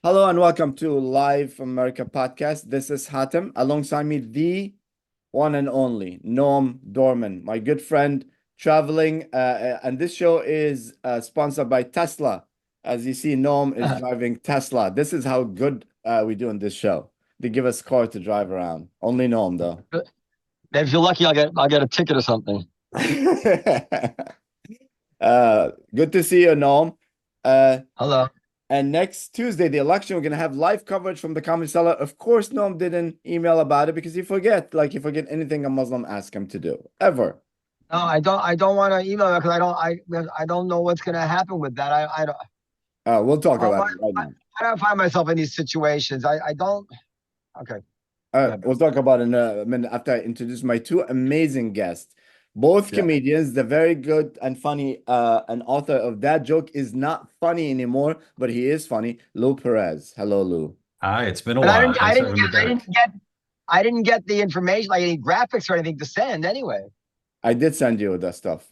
Hello and welcome to Live from America podcast. This is Hatem. Alongside me, the one and only Noam Dworman, my good friend, traveling. And this show is sponsored by Tesla. As you see, Noam is driving Tesla. This is how good we do in this show. They give us car to drive around. Only Noam, though. If you're lucky, I'll get a ticket or something. Good to see you, Noam. Uh, Hello. And next Tuesday, the election, we're gonna have live coverage from the comedy cellar. Of course, Noam didn't email about it because he forget anything a Muslim asks him to do, ever. No, I don't want to email because I don't know what's going to happen with that. I don't. We'll talk Oh, about it right now. I don't find myself in these situations. I don't. Okay. Go ahead. We'll talk about it in a minute after I introduce my two amazing guests. Both Yeah. comedians, the very good and funny, and author of That Joke Is Not Funny Anymore, but he is funny, Lou Perez. Hello, Lou. Hi, it's been a But I while. didn't. I Thanks for didn't having get. me back. I didn't get the information, like any graphics or anything to send. Anyway. I did send you that stuff.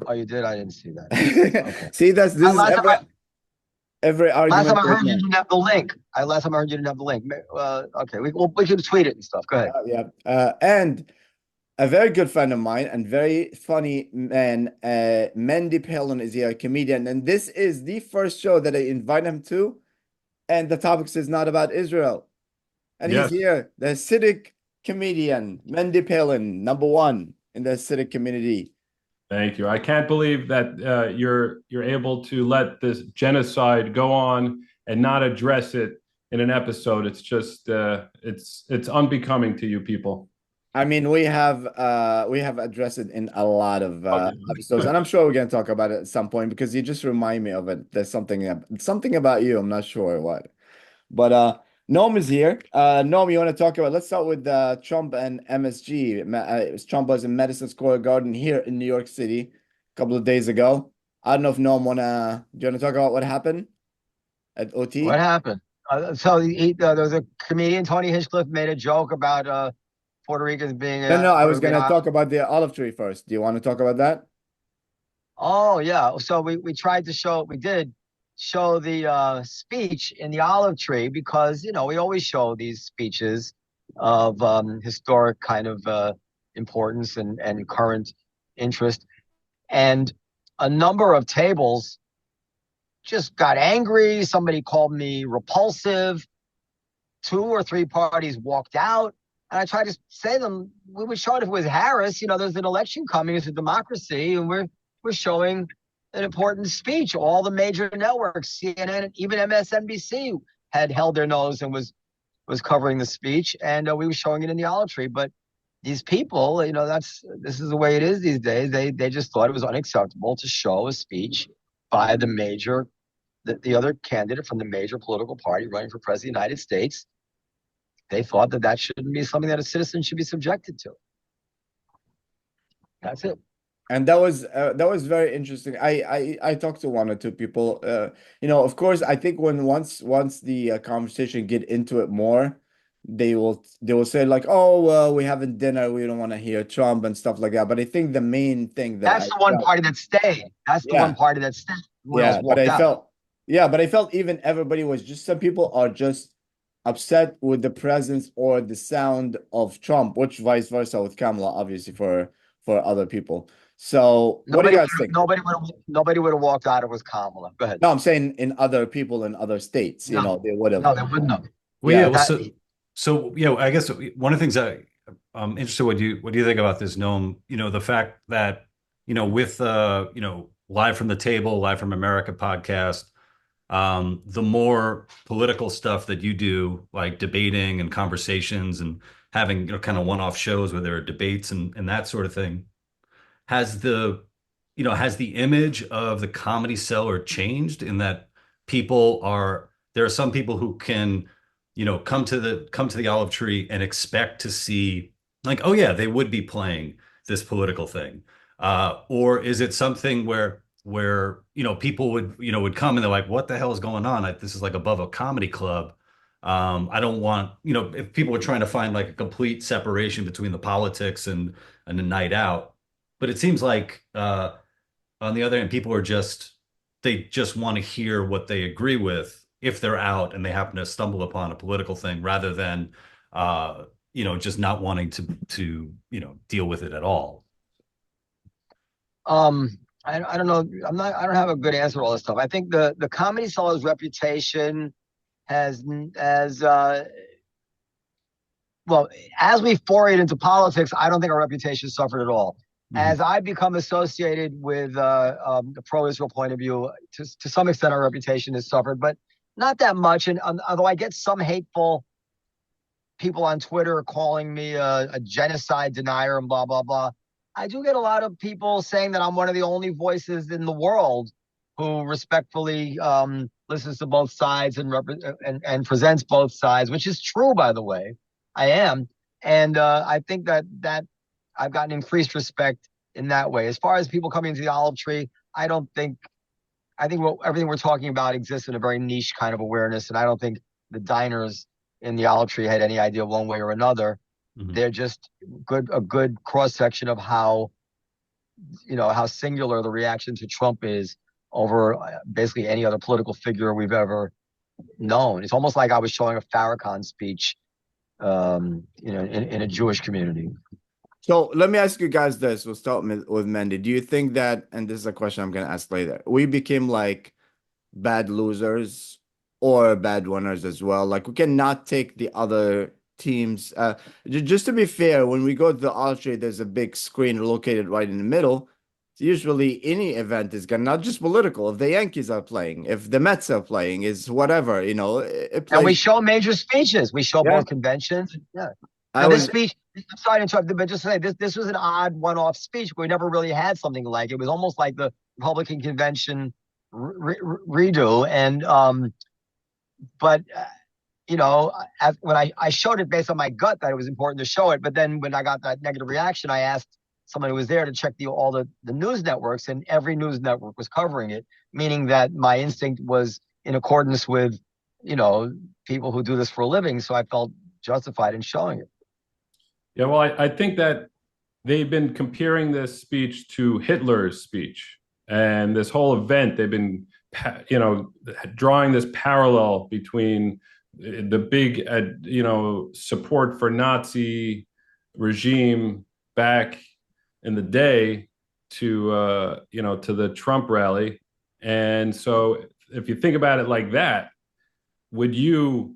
Oh, you did. I didn't see that. Okay. See, this is Last time every last time argument I right heard you now. didn't have the link. Last time I heard you didn't have the link. Okay. We can tweet it and stuff. Go ahead. Yeah. And a very good friend of mine and very funny man, Mendy Pellin is here, a comedian. And this is the first show that I invite him to. And the topic is not about Israel. And he's Yes. here, the Hasidic comedian, Mendy Pellin, number one in the Hasidic community. Thank you. I can't believe that you're able to let this genocide go on and not address it in an episode. It's just it's unbecoming to you people. I mean, we have addressed it in a lot of Okay. episodes, and I'm sure we're gonna talk about it at some point because you just remind me of it. There's something about you. I'm not sure what. But Noam is here. Noam, you want to talk about? Let's start with Trump and MSG. Trump was in Madison Square Garden here in New York City a couple of days ago. I don't know if Noam do you want to talk about what happened at What OT? happened? There was a comedian, Tony Hinchcliffe, made a joke about Puerto Ricans being No, I Puerto was Rican gonna Island. talk about the olive tree first. Do you want to talk about that? Oh yeah. So we tried to show we did show the speech in the olive tree because we always show these speeches of historic kind of importance and current interest. And a number of tables just got angry. Somebody called me repulsive. Two or three parties walked out. And I tried to say to them, we were showing if it was Harris, there's an election coming, it's a democracy, and we're showing an important speech. All the major networks, CNN, and even MSNBC had held their nose and was covering the speech, and we were showing it in the olive tree. But these people, this is the way it is these days. They just thought it was unacceptable to show a speech by the other candidate from the major political party running for president of the United States. They thought that shouldn't be something that a citizen should be subjected to. That's it. And that was very interesting. I talked to one or two people. Of course, I think once the conversation get into it more, they will say like, oh well, we having dinner, we don't want to hear Trump and stuff like that. But I think the main thing that That's I the one felt, party that stayed. That's the one yeah, party that stayed. Everyone else yeah, walked out. but I felt even everybody was just some people are just upset with the presence or the sound of Trump, which vice versa with Kamala, obviously for other people. So what do you Nobody, guys think? nobody would have walked out. It was Kamala. Go ahead. No, I'm saying in other people in other states, No, they would have. no, they wouldn't have. Well, Yeah. yeah. Well, That I guess one of the things that I'm interested, what do you think about this, Noam? The fact that with Live from the Table, Live from America podcast, the more political stuff that you do, like debating and conversations and having kind of one-off shows where there are debates and that sort of thing, has the image of the comedy cellar changed in that there are some people who can come to the olive tree and expect to see, like, oh yeah, they would be playing this political thing, or is it something where people would come and they're like, what the hell is going on? This is like above a comedy club. I don't want, if people are trying to find like a complete separation between the politics and the night out. But it seems like on the other hand, people they just want to hear what they agree with, if they're out and they happen to stumble upon a political thing, rather than just not wanting to deal with it at all. I don't know. I don't have a good answer to all this stuff. I think the Comedy Cellar's reputation has well, as we forayed into politics, I don't think our reputation suffered at all. As I become associated with the pro-Israel point of view, to some extent, our reputation has suffered, but not that much. And although I get some hateful people on Twitter calling me a genocide denier and blah, blah, blah, I do get a lot of people saying that I'm one of the only voices in the world who respectfully listens to both sides and presents both sides, which is true, by the way. I am. And I think that I've gotten increased respect in that way. As far as people coming to the olive tree, I think everything we're talking about exists in a very niche kind of awareness. And I don't think the diners in the olive tree had any idea one way or another. They're just a good cross section of how singular the reaction to Trump is over basically any other political figure we've ever known. It's almost like I was showing a Farrakhan speech, in a Jewish community. So let me ask you guys this. We'll start with Mendy. Do you think that, and this is a question I'm going to ask later, we became like bad losers or bad winners as well? Like we cannot take the other teams. Just to be fair, when we go to the olive tree, there's a big screen located right in the middle. Usually any event is going to, not just political, if the Yankees are playing, if the Mets are playing, is whatever, And we show major speeches. We show both conventions. Yeah. This speech, I'm sorry to interrupt, but just to say, this was an odd one-off speech. We never really had something like it. It was almost like the Republican convention redo. And, when I showed it based on my gut that it was important to show it, but then when I got that negative reaction, I asked someone who was there to check all the news networks, and every news network was covering it, meaning that my instinct was in accordance with, people who do this for a living. So I felt justified in showing it. Yeah, well, I think that they've been comparing this speech to Hitler's speech, and this whole event, they've been, drawing this parallel between the big, support for Nazi regime back in the day to the Trump rally. And so if you think about it like that, would you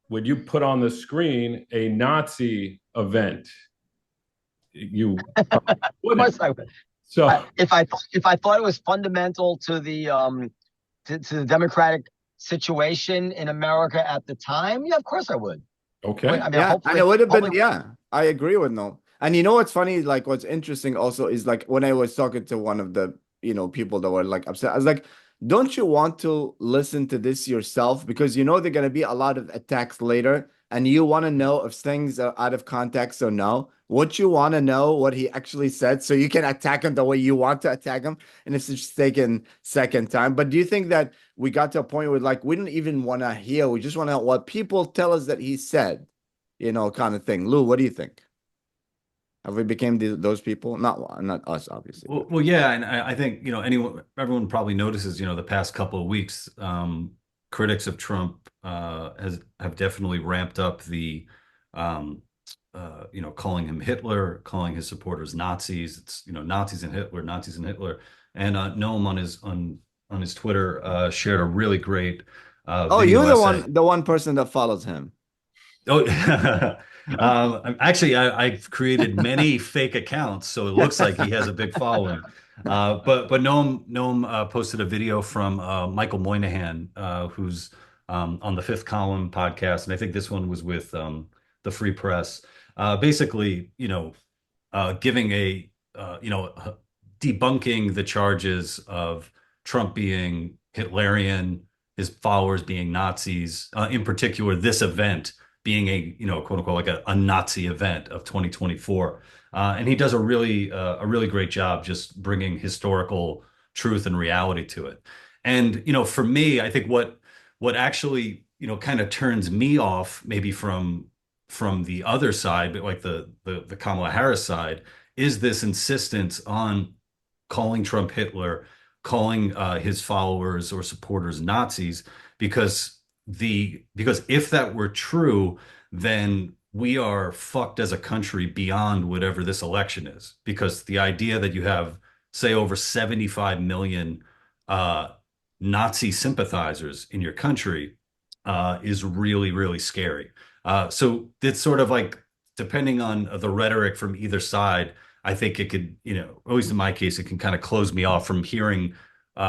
put on the screen a Nazi event? You wouldn't. So if I thought it was fundamental to the to the democratic situation in America at the time, yeah, of course I would. Okay. And it would have been, I agree with Noam. And what's funny, like what's interesting also is like when I was talking to one of the, people that were like upset, I was like, don't you want to listen to this yourself? Because they're going to be a lot of attacks later, and you want to know if things are out of context or no. What you want to know what he actually said, so you can attack him the way you want to attack him, and it's just taken second time. But do you think that we got to a point where like we didn't even want to hear, we just want to know what people tell us that he said, kind of thing? Lou, what do you think? Have we became those people? Not us, obviously. Well, yeah, and I think everyone probably notices the past couple of weeks, critics of Trump have definitely ramped up the calling him Hitler, calling his supporters Nazis. It's Nazis and Hitler, Nazis and Hitler. And Noam on his Twitter shared a really great. You're the one person that follows him. Oh, actually, I've created many fake accounts, so it looks like he has a big following. But Noam posted a video from Michael Moynihan, who's on the Fifth Column podcast, and I think this one was with the Free Press. Basically, giving debunking the charges of Trump being Hitlerian, his followers being Nazis, in particular, this event being a quote unquote like a Nazi event of 2024, and he does a really great job just bringing historical truth and reality to it. And for me, I think what actually kind of turns me off maybe from the other side, but like the Kamala Harris side, is this insistence on calling Trump Hitler, calling his followers or supporters Nazis, because if that were true, then we are fucked as a country beyond whatever this election is. Because the idea that you have, say, over 75 million Nazi sympathizers in your country is really, really scary. So it's sort of like, depending on the rhetoric from either side, I think it could, at least in my case, it can kind of close me off from hearing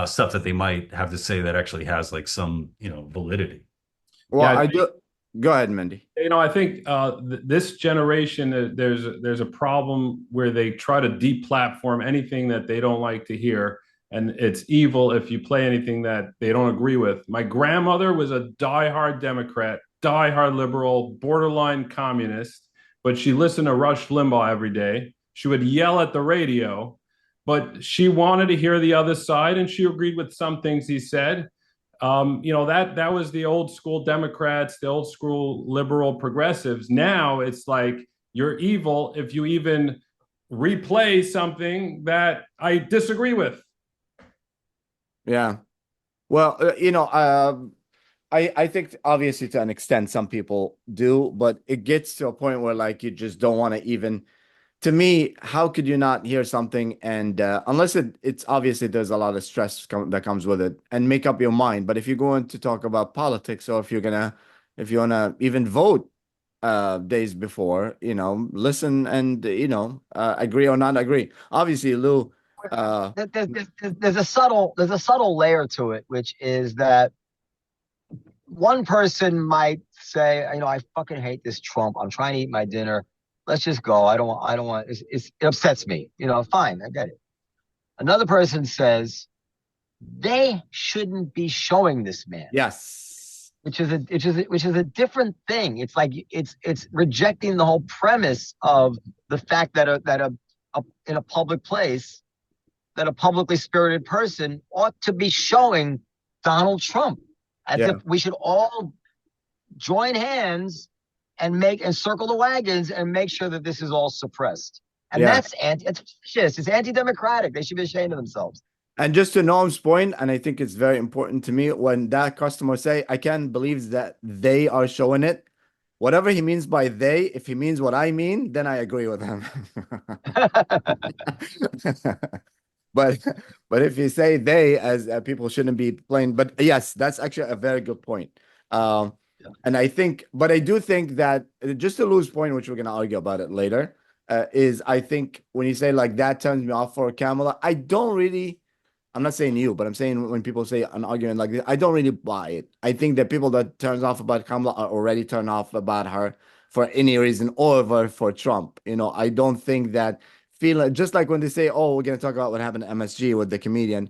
stuff that they might have to say that actually has like some, validity. Well, Yeah, I do. Go ahead, Mendy. I think this generation, there's a problem where they try to deplatform anything that they don't like to hear, and it's evil if you play anything that they don't agree with. My grandmother was a diehard Democrat, diehard liberal, borderline communist, but she listened to Rush Limbaugh every day. She would yell at the radio, but she wanted to hear the other side, and she agreed with some things he said. That was the old school Democrats, the old school liberal progressives. Now it's like, you're evil if you even replay something that I disagree with. Yeah. Well, I think obviously to an extent some people do, but it gets to a point where like you just don't want to even. To me, how could you not hear something and unless it's obviously there's a lot of stress that comes with it, and make up your mind. But if you're going to talk about politics, or if you wanna even vote days before, listen and agree or not agree. Obviously, Lou. There's a subtle layer to it, which is that one person might say, I fucking hate this Trump. I'm trying to eat my dinner. Let's just go. I don't want, it upsets me. Fine, I get it. Another person says they shouldn't be showing this man. Yes. Which is a different thing. It's like it's rejecting the whole premise of the fact that in a public place, that a publicly spirited person ought to be showing Donald Trump, as if we should all join hands and circle the wagons and make sure that this is all suppressed. And that's it's fascist. It's anti-democratic. They should be ashamed of themselves. And just to Noam's point, and I think it's very important to me, when that customer say, I can't believe that they are showing it. Whatever he means by they, if he means what I mean, then I agree with him. But if you say they, as people shouldn't be playing, but yes, that's actually a very good point. And I do think that, just to Lou's point, which we're going to argue about it later, is I think when you say like that turns me off for Kamala, I'm not saying you, but I'm saying when people say an argument like this, I don't really buy it. I think that people that turns off about Kamala are already turned off about her for any reason, or for Trump. I don't think that just like when they say, oh, we're going to talk about what happened at MSG with the comedian,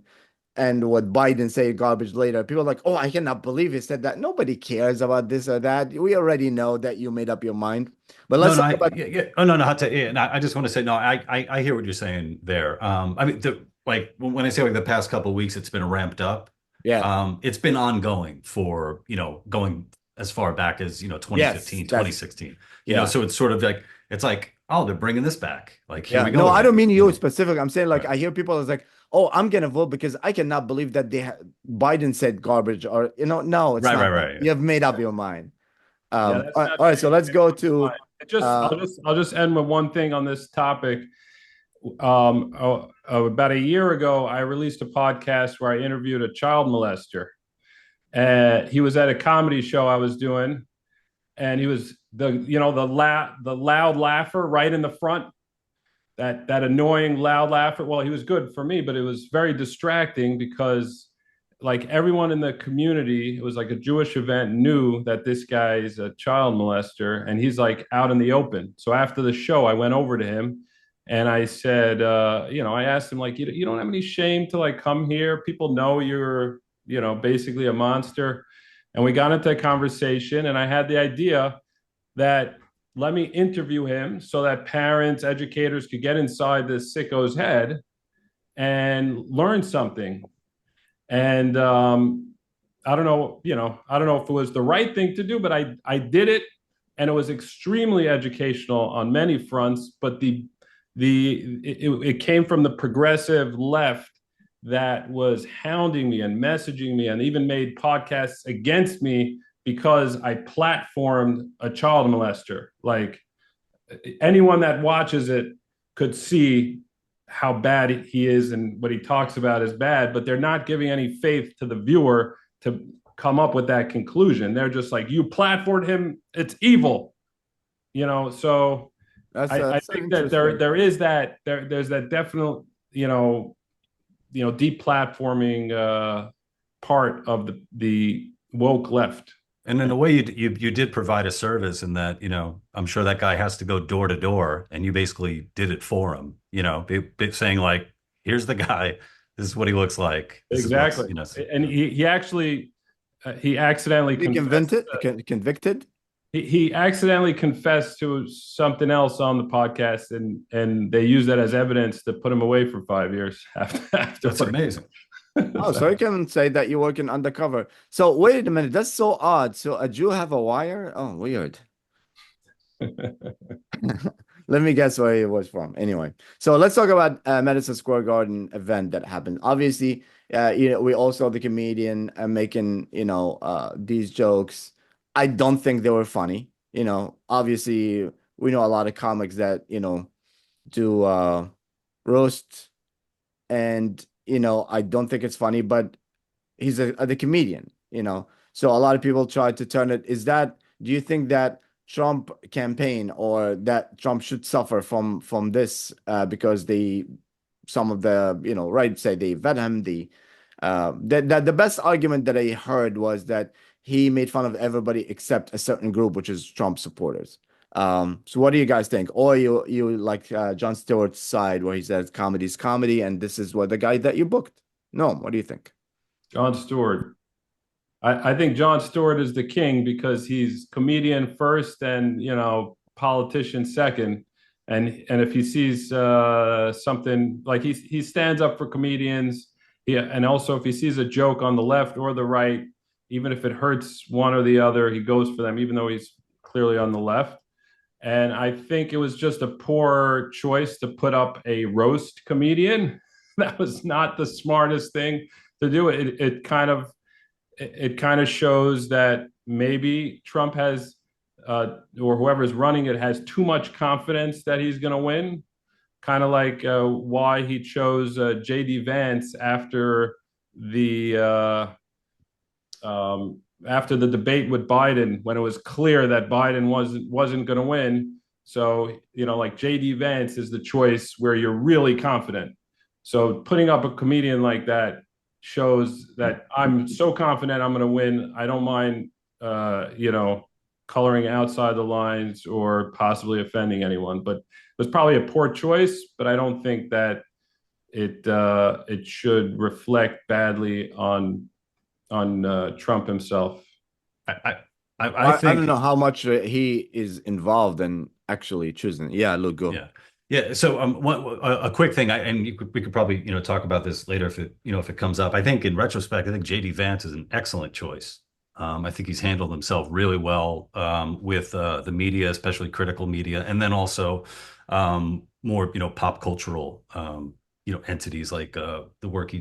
and what Biden said garbage later. People are like, oh, I cannot believe he said that. Nobody cares about this or that. We already know that you made up your mind. But let's talk about. Oh, no. I just want to say, no, I hear what you're saying there. I mean, when I say like the past couple of weeks, it's been ramped up. Yeah. It's been ongoing for, going as far back as, 2015, 2016. So it's sort of like, it's like, oh, they're bringing this back. Like, here we go. No, I don't mean you specifically. I'm saying like, I hear people is like, oh, I'm going to vote because I cannot believe that Biden said garbage, or, no, it's not. Right. You have made up your mind. All right. So let's go to, I'll just end with one thing on this topic. About a year ago, I released a podcast where I interviewed a child molester. He was at a comedy show I was doing, and he was the loud laugher right in the front. That annoying loud laugher. Well, he was good for me, but it was very distracting because like everyone in the community, it was like a Jewish event, knew that this guy is a child molester, and he's like out in the open. So after the show, I went over to him and I said, I asked him, like, you don't have any shame to like come here? People know you're, basically a monster. And we got into a conversation, and I had the idea that let me interview him so that parents, educators could get inside this sicko's head and learn something. And I don't know if it was the right thing to do, but I did it, and it was extremely educational on many fronts. But it came from the progressive left that was hounding me and messaging me and even made podcasts against me because I platformed a child molester. Like, anyone that watches it could see how bad he is and what he talks about is bad, but they're not giving any faith to the viewer to come up with that conclusion. They're just like, you platformed him, it's evil, So I think that there's that definite, deplatforming part of the woke left. And in a way, you did provide a service in that, I'm sure that guy has to go door to door, and you basically did it for him, saying like, here's the guy, this is what he looks like. Exactly. And he actually, he accidentally convicted. He accidentally confessed to something else on the podcast, and they used that as evidence to put him away for 5 years after. That's amazing. Oh, so you can say that you're working undercover. So wait a minute, that's so odd. So a Jew have a wire? Oh, weird. Let me guess where he was from. Anyway, so let's talk about Madison Square Garden event that happened. Obviously, we all saw the comedian making these jokes. I don't think they were funny. Obviously, we know a lot of comics that do roast, and I don't think it's funny, but he's the comedian, So a lot of people try to turn it. Do you think that Trump campaign or that Trump should suffer from this because some of the right say they vet him? The best argument that I heard was that he made fun of everybody except a certain group, which is Trump supporters. So what do you guys think? Or you like Jon Stewart's side where he says comedy's comedy, and this is what the guy that you booked? No, what do you think? Jon Stewart. I think Jon Stewart is the king because he's comedian first and politician second. And if he sees something like he stands up for comedians, and also if he sees a joke on the left or the right, even if it hurts one or the other, he goes for them, even though he's clearly on the left. And I think it was just a poor choice to put up a roast comedian. That was not the smartest thing to do. It kind of shows that maybe Trump has, or whoever's running it has too much confidence that he's going to win. Kind of like why he chose J.D. Vance after the debate with Biden, when it was clear that Biden wasn't going to win. So, like J.D. Vance is the choice where you're really confident. So putting up a comedian like that shows that I'm so confident I'm going to win. I don't mind, coloring outside the lines or possibly offending anyone. But it was probably a poor choice, but I don't think that it should reflect badly on Trump himself. I don't know how much he is involved in actually choosing. Yeah, Luke, go. Yeah. So a quick thing, we could probably talk about this later if it comes up. I think in retrospect, I think J.D. Vance is an excellent choice. I think he's handled himself really well with the media, especially critical media, and then also more pop cultural entities like the work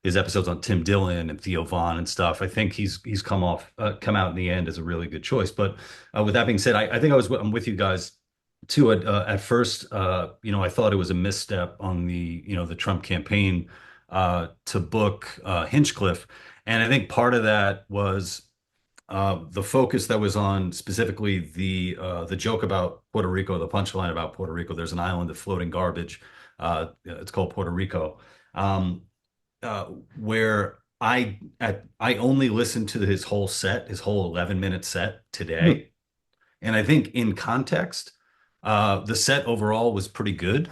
his episodes on Tim Dillon and Theo Von and stuff. I think he's come out in the end as a really good choice. But with that being said, I think I'm with you guys too. At first, I thought it was a misstep on the Trump campaign to book Hinchcliffe, and I think part of that was the focus that was on specifically the joke about Puerto Rico, the punchline about Puerto Rico. There's an island of floating garbage. It's called Puerto Rico. Where I only listened to his whole 11-minute set today. And I think in context, the set overall was pretty good.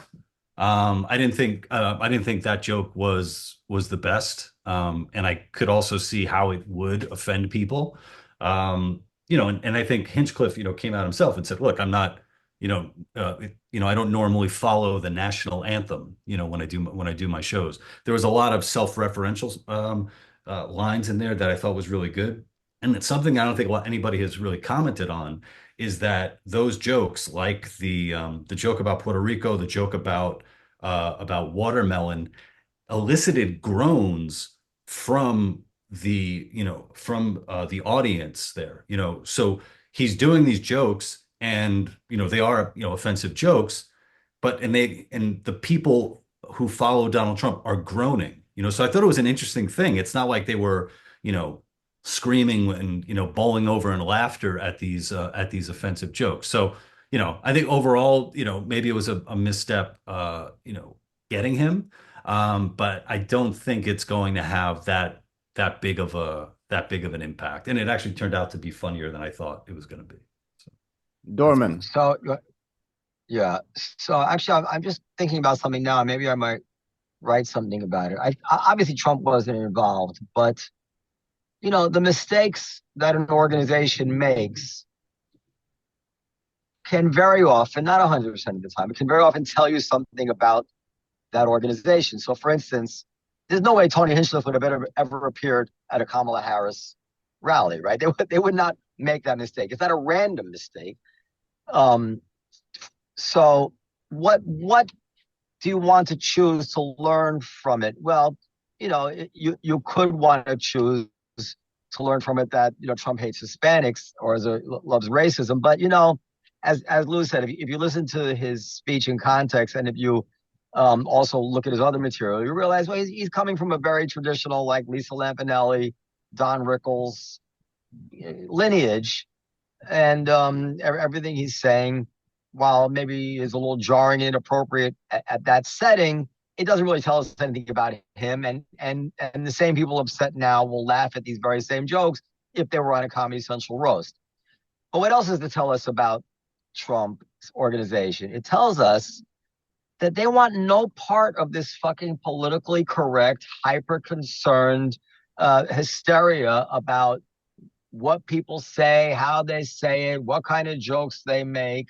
I didn't think that joke was the best. And I could also see how it would offend people. And I think Hinchcliffe, came out himself and said, look, I'm not, I don't normally follow the national anthem, when I do my shows. There was a lot of self-referential lines in there that I thought was really good. And it's something I don't think anybody has really commented on is that those jokes, like the joke about Puerto Rico, the joke about watermelon, elicited groans from the audience there. So he's doing these jokes, and they are offensive jokes, and the people who follow Donald Trump are groaning. So I thought it was an interesting thing. It's not like they were screaming and bowling over in laughter at these offensive jokes. So I think overall maybe it was a misstep getting him, but I don't think it's going to have that big of an impact. And it actually turned out to be funnier than I thought it was going to be. So, Dworman. So yeah. So actually, I'm just thinking about something now. Maybe I might write something about it. Obviously Trump wasn't involved, but the mistakes that an organization makes can very often, not 100% of the time, it can very often tell you something about that organization. So for instance, there's no way Tony Hinchcliffe would have ever appeared at a Kamala Harris rally, right? They would not make that mistake. It's not a random mistake. So what do you want to choose to learn from it? Well, you could want to choose to learn from it that Trump hates Hispanics or loves racism, but as Lou said, if you listen to his speech in context, and if you also look at his other material, you realize, well, he's coming from a very traditional, like Lisa Lampanelli, Don Rickles lineage, and everything he's saying, while maybe is a little jarring and inappropriate at that setting, it doesn't really tell us anything about him. And the same people upset now will laugh at these very same jokes if they were on a Comedy Central roast. But what else is to tell us about Trump's organization? It tells us that they want no part of this fucking politically correct, hyper-concerned hysteria about what people say, how they say it, what kind of jokes they make.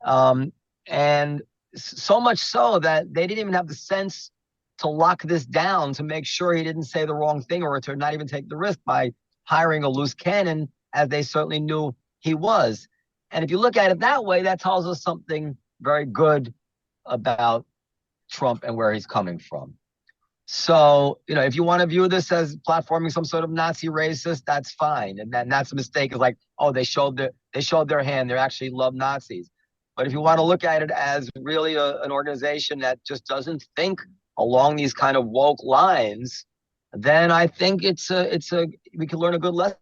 And so much so that they didn't even have the sense to lock this down, to make sure he didn't say the wrong thing, or to not even take the risk by hiring a loose cannon, as they certainly knew he was. And if you look at it that way, that tells us something very good about Trump and where he's coming from. So, if you want to view this as platforming some sort of Nazi racist, that's fine. And that's a mistake. It's like, oh, they showed their hand. They actually love Nazis. But if you want to look at it as really an organization that just doesn't think along these kind of woke lines, then I think we can learn a good lesson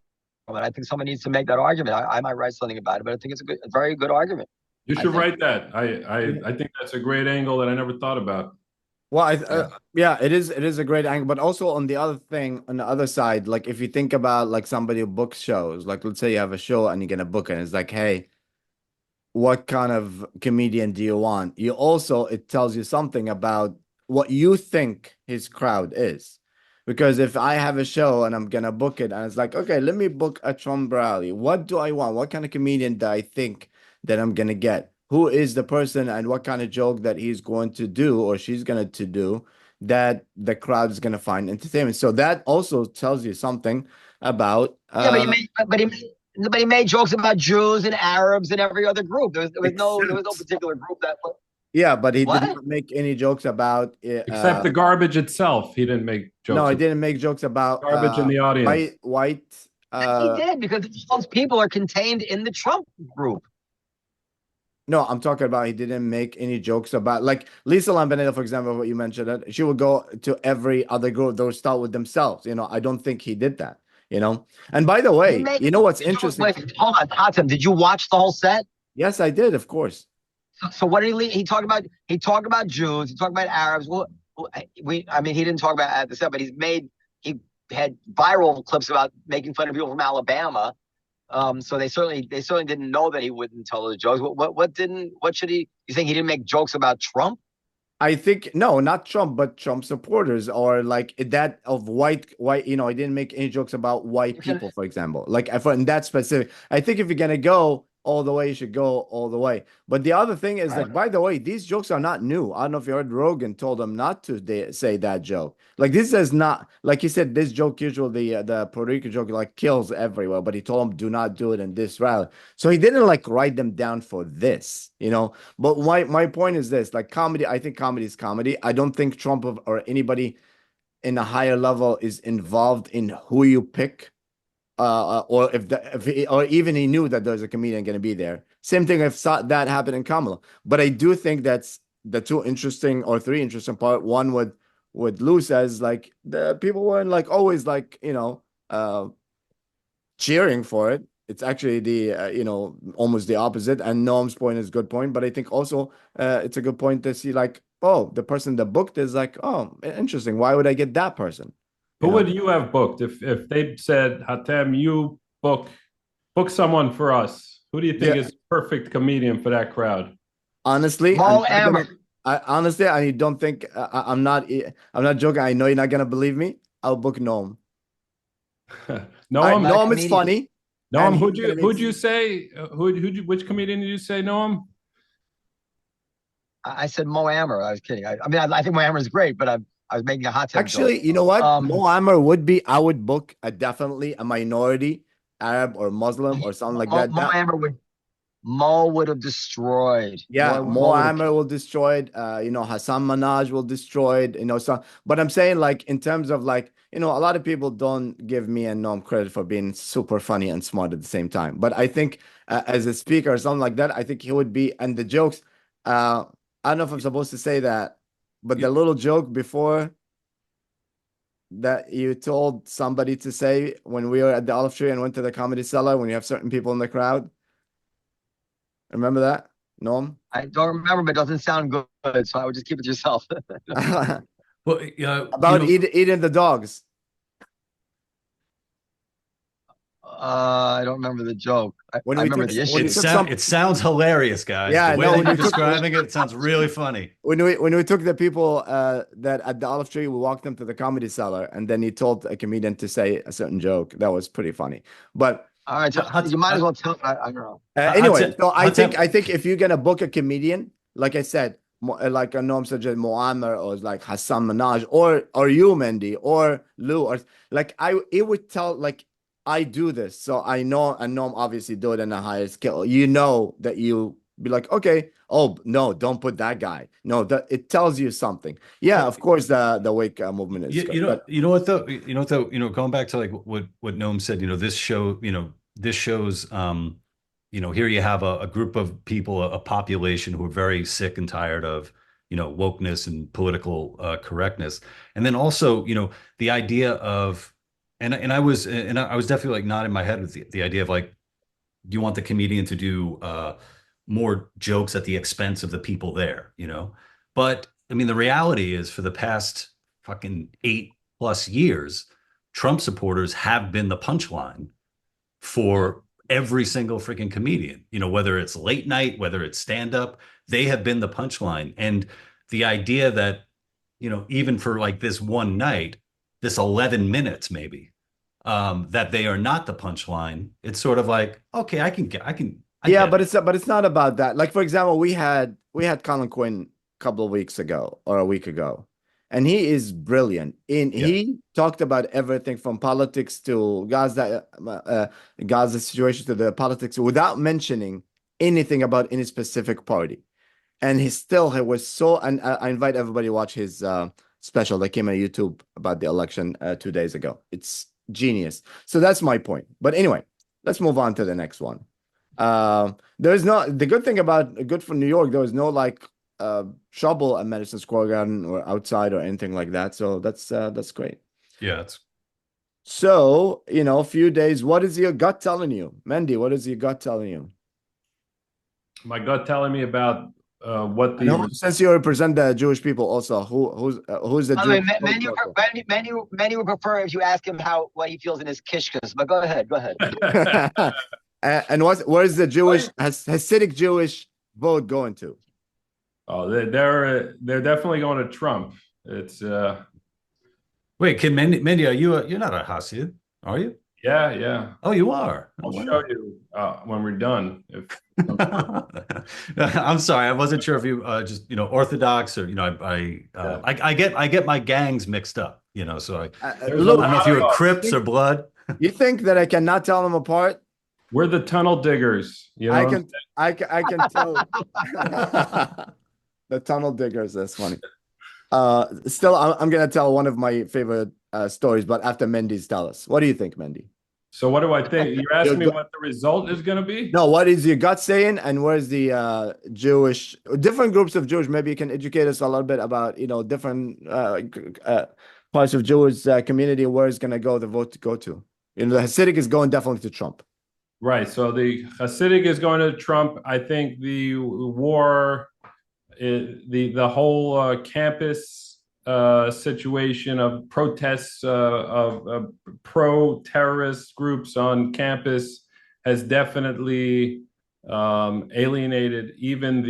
from it. I think someone needs to make that argument. I might write something about it, but I think it's a very good argument. You should write that. I think that's a great angle that I never thought about. Well, yeah, it is a great angle, but also on the other side, like if you think about like somebody who books shows, like let's say you have a show and you're gonna book it, and it's like, hey, what kind of comedian do you want? It tells you something about what you think his crowd is. Because if I have a show and I'm gonna book it, and it's like, okay, let me book a Trump rally. What do I want? What kind of comedian do I think that I'm gonna get? Who is the person and what kind of joke that he's going to do or she's going to do that the crowd is going to find entertainment? So that also tells you something about. But he made jokes about Jews and Arabs and every other group. There was no particular group that. Yeah, but he didn't make any jokes about Except the garbage itself. He didn't make jokes. No, he didn't make jokes about garbage in the audience. White. He did, because those people are contained in the Trump group. No, I'm talking about he didn't make any jokes about, like Lisa Lampanelli, for example, what you mentioned, that she would go to every other group. They would start with themselves. I don't think he did that. And by the way, what's interesting? Wait, hold on, Hatem, did you watch the whole set? Yes, I did, of course. So what did he talk about? He talked about Jews. He talked about Arabs. Well, he didn't talk about at the set, but he had viral clips about making fun of people from Alabama. So they certainly didn't know that he wouldn't tell those jokes. What should he? You think he didn't make jokes about Trump? I think no, not Trump, but Trump supporters, or like that of white. I didn't make any jokes about white people, for example. Like in that specific, I think if you're gonna go all the way, you should go all the way. But the other thing is, Right. like, by the way, these jokes are not new. I don't know if you heard Rogan told them not to say that joke. Like, this is not, like he said, this joke usually, the Puerto Rican joke, like, kills everywhere, but he told them, do not do it in this rally. So he didn't, like, write them down for this, you know? But my point is this, like, comedy, I think comedy is comedy. I don't think Trump or anybody in a higher level is involved in who you pick. Or or even he knew that there's a comedian going to be there. Same thing if that happened in Kamala. But I do think that's the three interesting part. One with Lou says, like, the people weren't, like, always, like, cheering for it. It's actually the almost the opposite. And Noam's point is a good point, but I think also it's a good point to see, like, oh, the person that booked is like, oh, interesting. Why would I get that person? Who would you have booked if they said, Hatem, you book someone for us? Who do you think is perfect comedian for that crowd? Honestly, Mo Amer. Honestly, I don't think I'm not joking. I know you're not gonna believe me. I'll book Noam. Noam is funny. Noam, who'd you say? Which comedian did you say, Noam? I said Mo Amer. I was kidding. I think Mo Amer is great, but I was making a hot take. Actually, you know what? Mo Amer would be. I would book definitely a minority, Arab or Muslim or something like that. Mo would have destroyed. Yeah, Mo Amer will destroy it. Hassan Minhaj will destroy it. So, but I'm saying, like, in terms of, like, a lot of people don't give me and Noam credit for being super funny and smart at the same time. But I think as a speaker or something like that, I think he would be. And the jokes, I don't know if I'm supposed to say that. But the little joke before that you told somebody to say when we were at the Olive Tree and went to the Comedy Cellar, when you have certain people in the crowd. Remember that, Noam? I don't remember, but it doesn't sound good, so I would just keep it to yourself. Well, about eating the dogs. I don't remember the joke. I remember the issue. It sounds hilarious, guys. Yeah, the way that you're describing it sounds really funny. When we took the people that at the Olive Tree, we walked them to the Comedy Cellar, and then he told a comedian to say a certain joke. That was pretty funny. But all right, so you might as well tell. I don't know. Anyway, so I think if you're gonna book a comedian, like I said, like Noam suggested, Muammar or like Hassan Minhaj or you, Mendy, or Lou, or like it would tell, like, I do this, so I know, and Noam obviously do it in a higher scale. That you be like, okay, oh no, don't put that guy. No, it tells you something. Yeah, of course, the wake movement is. You know what though? Going back to, like, what Noam said. This show. This shows. Here you have a group of people, a population who are very sick and tired of wokeness and political correctness, and then also the idea of. And I was definitely, like, not in my head with the idea of, like, do you want the comedian to do more jokes at the expense of the people there, But I mean, the reality is, for the past fucking 8+ years, Trump supporters have been the punchline for every single freaking comedian, whether it's late night, whether it's stand up, they have been the punchline. And the idea that, even for, like, this one night, this 11 minutes maybe, that they are not the punchline. It's sort of like, okay, I can. But it's not about that. Like, for example, we had Colin Quinn a couple of weeks ago or a week ago, and he is brilliant. He talked about everything from politics to Gaza situation to the politics without mentioning anything about any specific party. And he was so. And I invite everybody to watch his special that came on YouTube about the election 2 days ago. It's genius. So that's my point. But anyway, let's move on to the next one. There's the good thing about good for New York, there was no, like, trouble at Madison Square Garden or outside or anything like that. So that's great. Yeah. So, a few days, what is your gut telling you? Mendy, what is your gut telling you? My gut telling me about what since you represent the Jewish people also, who's the Jewish? Many would prefer if you ask him what he feels in his kishkas, but go ahead. And where's the Jewish Hasidic Jewish vote going to? Oh, they're definitely going to Trump. It's wait, Mendy, you're not a Hasid, are you? Yeah, yeah. Oh, you are. Oh, I'll wow. show you when we're done. I'm sorry, I wasn't sure if you just Orthodox or Yeah. I get my gangs mixed up, so There's a I don't Luke, know if lot you're of us. Crips or Blood. you think that I cannot tell them apart? We're the tunnel diggers. You I know. can, I can tell. The tunnel diggers. That's funny. Still, I'm gonna tell one of my favorite stories, but after Mendy's tell us. What do you think, Mendy? So what do I think? You're Your asking me gu- what the result is going to be? No, what is your gut saying, and where's the Jewish different groups of Jewish? Maybe you can educate us a little bit about different parts of Jewish community. Where is gonna go the vote to go to? The Hasidic is going definitely to Trump. Right. So the Hasidic is going to Trump. I think the war, the whole campus situation of protests of pro-terrorist groups on campus has definitely alienated even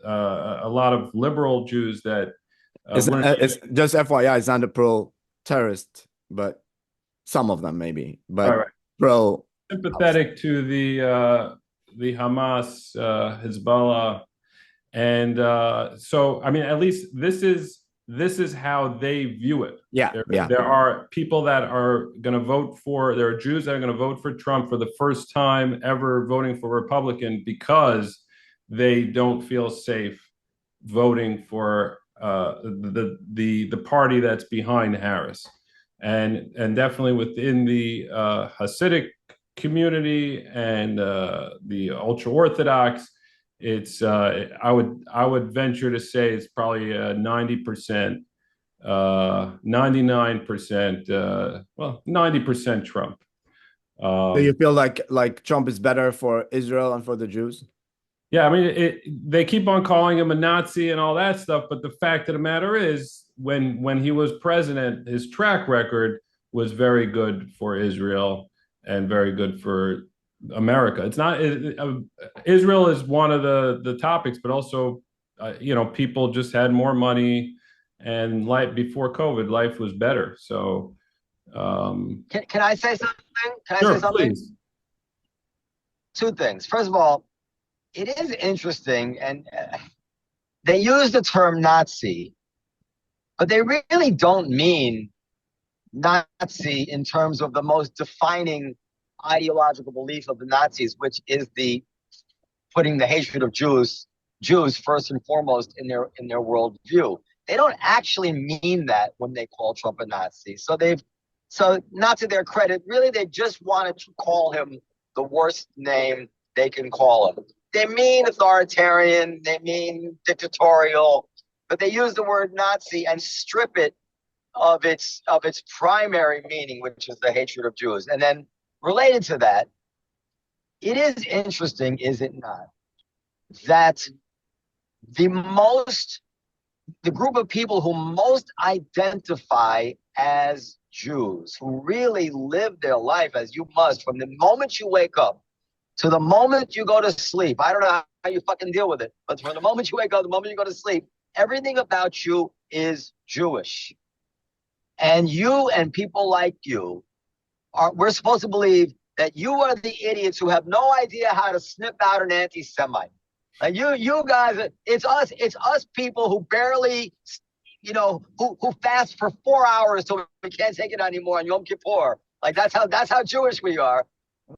a lot of liberal Jews that wouldn't. It's just FYI, it's not a pro-terrorist, but some of them maybe, but Right. pro. Sympathetic to the Hamas, Hezbollah, and so I mean, at least this is how they view it. Yeah, yeah. There are people that are going to vote for. There are Jews that are going to vote for Trump for the first time ever voting for Republican because they don't feel safe voting for the party that's behind Harris, and definitely within the Hasidic community and the ultra Orthodox, it's I would venture to say it's probably 90%, 99%, well, 90% Trump. So you feel like Trump is better for Israel and for the Jews? Yeah, I mean, they keep on calling him a Nazi and all that stuff, but the fact of the matter is, when he was president, his track record was very good for Israel and very good for America. It's not Israel is one of the topics, but also people just had more money, and before COVID, life was better. So, Can I say something? Can I sure, say something? please. Two things. First of all, it is interesting, and they use the term Nazi, but they really don't mean Nazi in terms of the most defining ideological belief of the Nazis, which is the putting the hatred of Jews first and foremost in their worldview. They don't actually mean that when they call Trump a Nazi. So not to their credit, really they just wanted to call him the worst name they can call him. They mean authoritarian, they mean dictatorial, but they use the word Nazi and strip it of its primary meaning, which is the hatred of Jews. And then related to that, it is interesting, is it not, that the group of people who most identify as Jews, who really live their life as you must from the moment you wake up to the moment you go to sleep. I don't know how you fucking deal with it, but from the moment you wake up, the moment you go to sleep, everything about you is Jewish. And you and people like you we're supposed to believe that you are the idiots who have no idea how to sniff out an anti-Semite. Like you guys, it's us people who barely, who fast for 4 hours till we can't take it anymore on Yom Kippur. Like that's how Jewish we are.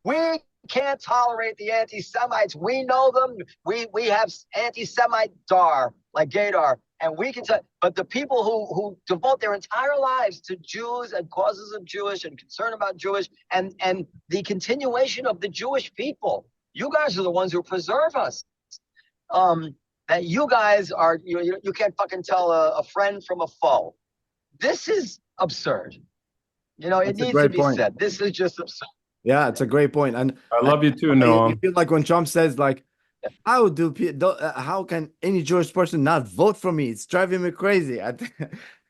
We can't tolerate the anti-Semites. We know them. We have anti-Semite dar, like Gaydar, and we can tell. But the people who devote their entire lives to Jews and causes of Jewish and concern about Jewish and the continuation of the Jewish people, you guys are the ones who preserve us. That you guys are, you can't fucking tell a friend from a foe. This is absurd. It needs to be said. This is just absurd. Yeah, it's a great point. And I love you too, Noam. You feel like when Trump says like, how can any Jewish person not vote for me? It's driving me crazy. I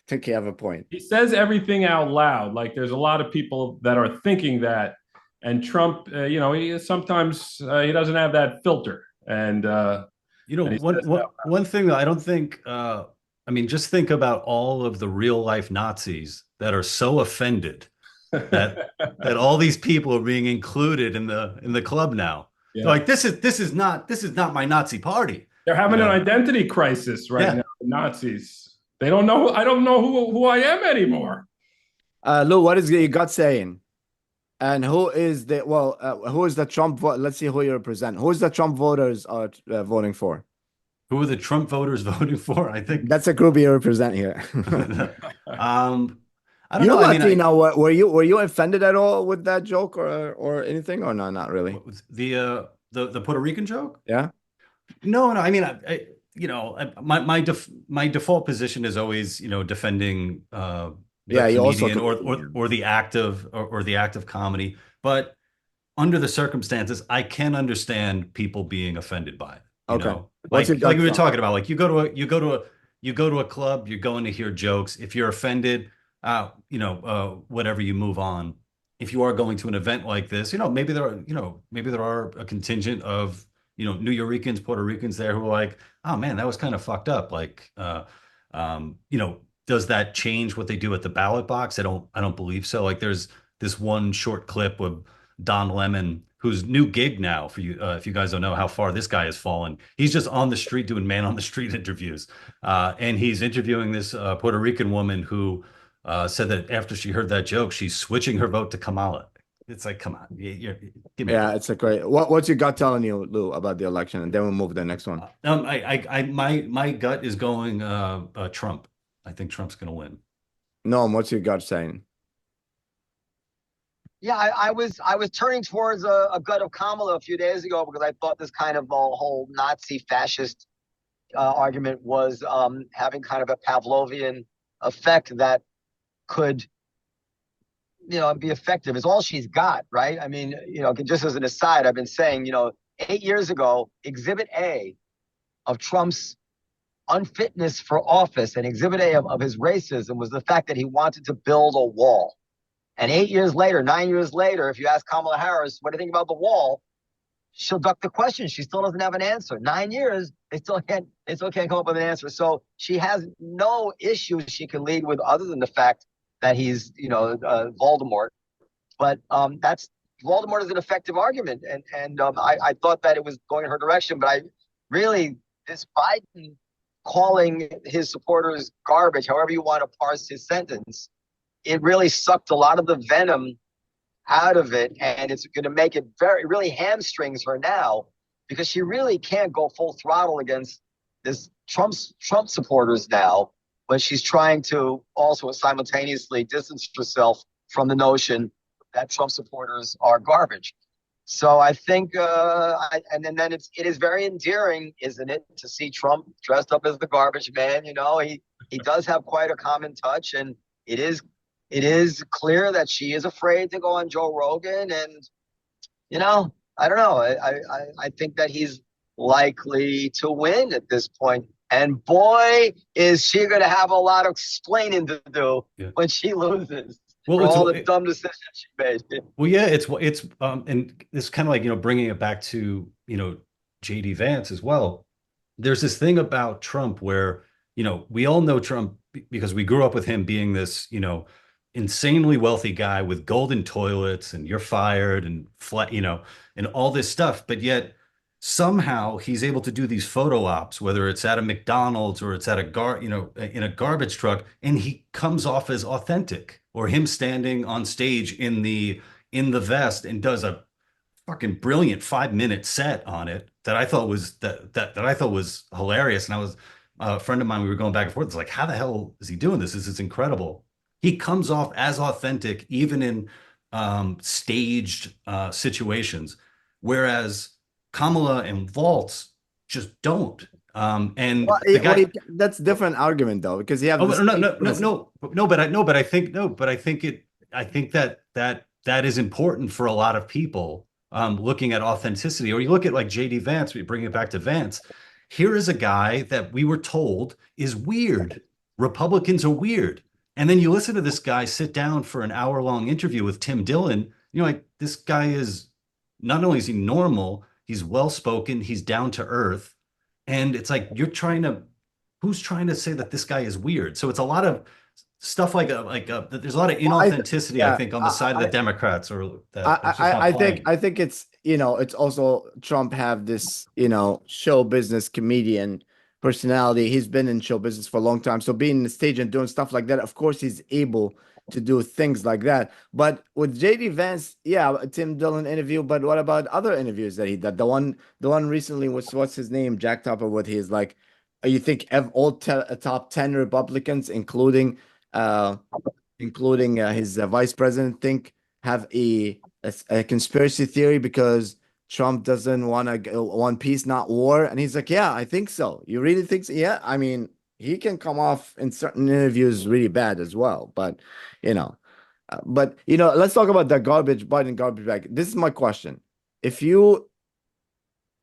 think you have a point. He says everything out loud. Like there's a lot of people that are thinking that, and Trump, he sometimes he doesn't have that filter. And one thing that I don't think, just think about all of the real life Nazis that are so offended that all these people are being included in the club now. Yeah. They're like, this is not my Nazi party. They're having You an know? identity crisis right Yeah. now. The Nazis. They don't know. I don't know who I am anymore. Lou, what is your gut saying? And who is the Trump vote? Let's see who you represent. Who is the Trump voters are voting for? Who are the Trump voters voting for? I think That's a group you represent here. I don't know. I mean, Latino, were you offended at all with that joke or anything, or no, not really? the Puerto Rican joke? Yeah. No. I mean, my default position is always, defending the you also comedian or the act of comedy. But under the circumstances, I can understand people being offended by it. You know, like we were talking about, like you go to a club, you're going to hear jokes. If you're offended, whatever, you move on. If you are going to an event like this, maybe there are a contingent of, New Yorkers, Puerto Ricans there who are like, oh man, that was kind of fucked up. Like, does that change what they do at the ballot box? I don't believe so. Like there's this one short clip of Don Lemon, whose new gig now, for you, if you guys don't know how far this guy has fallen, he's just on the street doing man on the street interviews. And he's interviewing this Puerto Rican woman who said that after she heard that joke, she's switching her vote to Kamala. It's like, come on. Give me it's a great. What's your gut telling you, Lou, about the election? And then we'll move to the next one. My gut is going Trump. I think Trump's going to win. Noam, what's your gut saying? Yeah, I was turning towards a gut of Kamala a few days ago because I thought this kind of whole Nazi fascist argument was having kind of a Pavlovian effect that could, be effective. It's all she's got, right? I mean, just as an aside, I've been saying, 8 years ago, Exhibit A of Trump's unfitness for office and Exhibit A of his racism was the fact that he wanted to build a wall. And 9 years later, if you ask Kamala Harris, what do you think about the wall? She'll duck the question. She still doesn't have an answer. 9 years, they still can't come up with an answer. So she has no issue she can lead with other than the fact that he's, Voldemort. But Voldemort is an effective argument. And I thought that it was going in her direction. But this Biden calling his supporters garbage, however you want to parse his sentence, it really sucked a lot of the venom out of it, and it's going to make it really hamstrings her now because she really can't go full throttle against this Trump supporters now when she's trying to also simultaneously distance herself from the notion that Trump supporters are garbage. So I think, it is very endearing, isn't it, to see Trump dressed up as the garbage man? He does have quite a common touch, and it is clear that she is afraid to go on Joe Rogan. And, I don't know. I think that he's likely to win at this point. And boy, is she going to have a lot of explaining to do when she loses. Well, for all the dumb decisions she made. Well, yeah, it's and it's kind of like, bringing it back to, JD Vance as well. There's this thing about Trump where, we all know Trump because we grew up with him being this, insanely wealthy guy with golden toilets and you're fired and flat, and all this stuff. But yet somehow he's able to do these photo ops, whether it's at a McDonald's or it's at in a garbage truck, and he comes off as authentic. Or him standing on stage in the vest and does a fucking brilliant 5-minute set on it that I thought was that I thought was hilarious. And I was a friend of mine, we were going back and forth. It's like, how the hell is he doing this? This is incredible. He comes off as authentic, even in staged situations, whereas Kamala and Waltz just don't. That's different argument though, because you have I think that is important for a lot of people looking at authenticity. Or you look at like JD Vance, we bring it back to Vance. Here is a guy that we were told is weird. Republicans are weird. And then you listen to this guy sit down for an hour-long interview with Tim Dillon. You're like, this guy is, not only is he normal, he's well-spoken, he's down to earth. And it's like, who's trying to say that this guy is weird? So it's a lot of stuff like there's a lot of Well, inauthenticity, I yeah, think, on the side of the Democrats, or that I, it's just not I playing. think it's, it's also Trump have this, show business comedian personality. He's been in show business for a long time. So being in the stage and doing stuff like that, of course he's able to do things like that. But with JD Vance, yeah, Tim Dillon interview, but what about other interviews that he did? The one recently was, what's his name? Jack Topper, what he's like, you think all top 10 Republicans, including his vice president, think have a conspiracy theory because Trump doesn't want peace, not war. And he's like, yeah, I think so. You really think so? Yeah. I mean, he can come off in certain interviews really bad as well. But, let's talk about the Biden garbage bag. This is my question. If you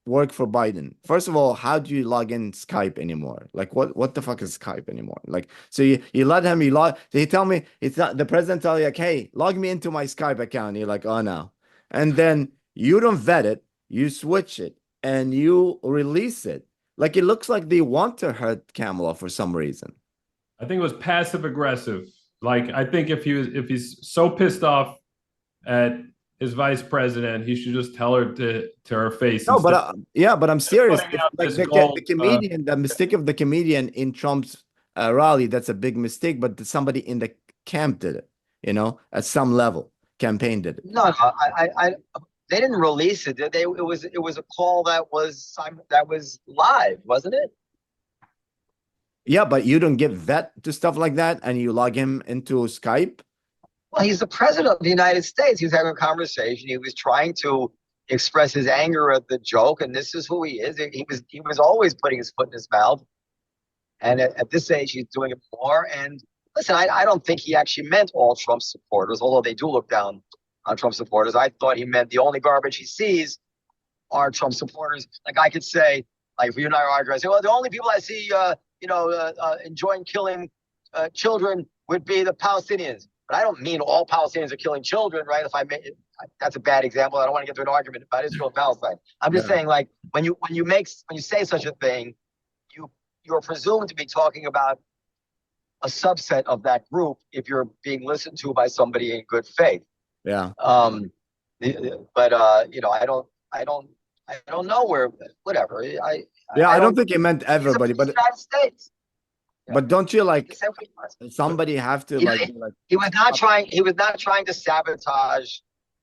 work for Biden, first of all, how do you log in Skype anymore? Like, what the fuck is Skype anymore? Like, so you let him, he tell me, it's not the president tell you like, hey, log me into my Skype account. You're like, oh no. And then you don't vet it, you switch it, and you release it. Like, it looks like they want to hurt Kamala for some reason. I think it was passive aggressive. Like, I think if he's so pissed off at his vice president, he should just tell her to her face. No, but but I'm serious. The mistake of the comedian in Trump's rally, that's a big mistake. But somebody in the camp did it, at some level, campaign did it. No, they didn't release it. It was a call that was live, wasn't it? Yeah, but you don't give vet to stuff like that, and you log him into Skype. Well, he's the president of the United States. He was having a conversation. He was trying to express his anger at the joke, and this is who he is. He was always putting his foot in his mouth, and at this age, he's doing it more. And listen, I don't think he actually meant all Trump supporters, although they do look down on Trump supporters. I thought he meant the only garbage he sees are Trump supporters. Like, I could say, like, if you and I are arguing, I say, well, the only people I see, enjoying killing children would be the Palestinians. But I don't mean all Palestinians are killing children, right? If I make it, that's a bad example. I don't want to get into an argument about Israel and Palestine. I'm just saying, like, when you say such a thing, you're presumed to be talking about a subset of that group if you're being listened to by somebody in good faith. Yeah. But I don't know where. Whatever. I don't think he meant everybody, but United States. But don't you like somebody have to he was not trying to sabotage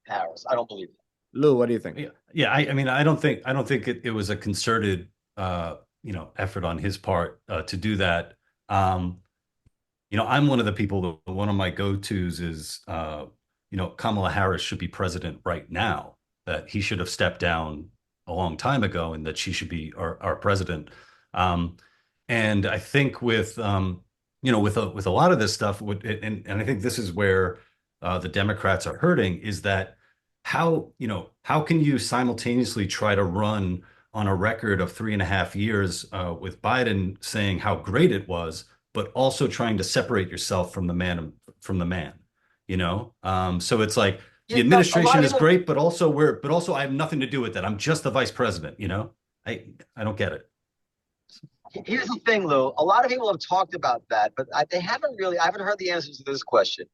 Harris. I don't believe that. Lou, what do you think? Yeah, I mean, I don't think it was a concerted effort on his part to do that. I'm one of the people that one of my go-tos is Kamala Harris should be president right now, that he should have stepped down a long time ago, and that she should be our president. And I think with with a lot of this stuff, and I think this is where the Democrats are hurting, is that how can you simultaneously try to run on a record of 3.5 years with Biden saying how great it was, but also trying to separate yourself from the man, So it's like the administration is great, but also I have nothing to do with that. I'm just the vice president. I don't get it. Here's the thing, Lou. A lot of people have talked about that, but I haven't heard the answer to this question.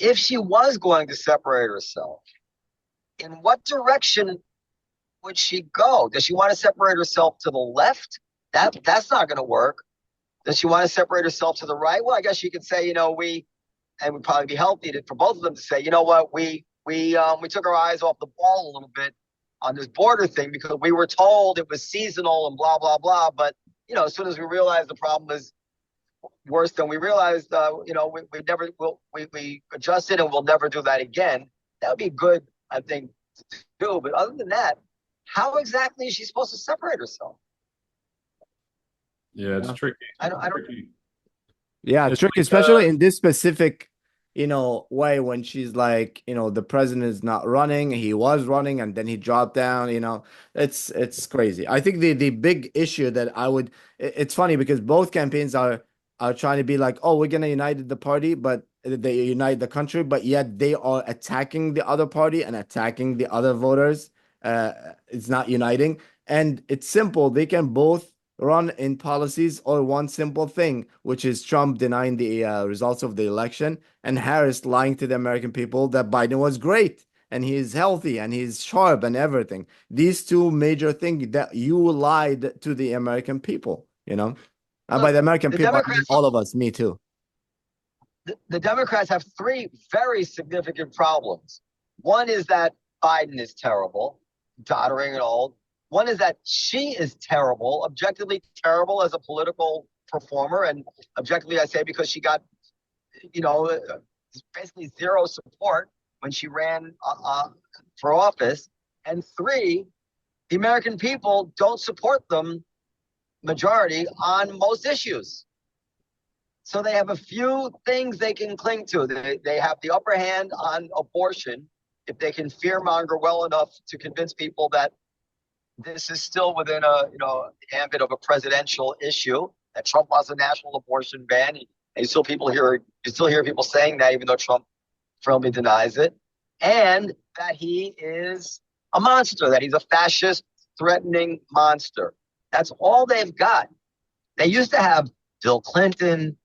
If she was going to separate herself, in what direction would she go? Does she want to separate herself to the left? That's not going to work. Does she want to separate herself to the right? Well, I guess she could say, and it would probably be healthy for both of them to say, you know what, we took our eyes off the ball a little bit on this border thing because we were told it was seasonal and blah, blah, blah. But as soon as we realized the problem was worse than we realized, we adjusted and we'll never do that again. That would be good, I think, to do. But other than that, how exactly is she supposed to separate herself? Yeah, it's tricky. I don't. Yeah, it's tricky, especially in this specific, way when she's like, the president is not running. He was running and then he dropped down. It's crazy. I think the big issue that it's funny because both campaigns are trying to be like, oh, we're gonna unite the party, but they unite the country, but yet they are attacking the other party and attacking the other voters. It's not uniting, and it's simple. They can both run in policies or one simple thing, which is Trump denying the results of the election and Harris lying to the American people that Biden was great and he's healthy and he's sharp and everything. These two major things that you lied to the American people, you know? And by the American the people, I mean Democrats, all of us, me too. the Democrats have three very significant problems. One is that Biden is terrible, doddering and old. One is that she is terrible, objectively terrible as a political performer. And objectively, I say because she got, basically zero support when she ran for office. And three, the American people don't support them, majority, on most issues. So they have a few things they can cling to. They have the upper hand on abortion if they can fearmonger well enough to convince people that this is still within the ambit of a presidential issue, that Trump wants a national abortion ban. And you still hear people saying that, even though Trump firmly denies it, and that he is a monster, that he's a fascist, threatening monster. That's all they've got. They used to have Bill Clinton,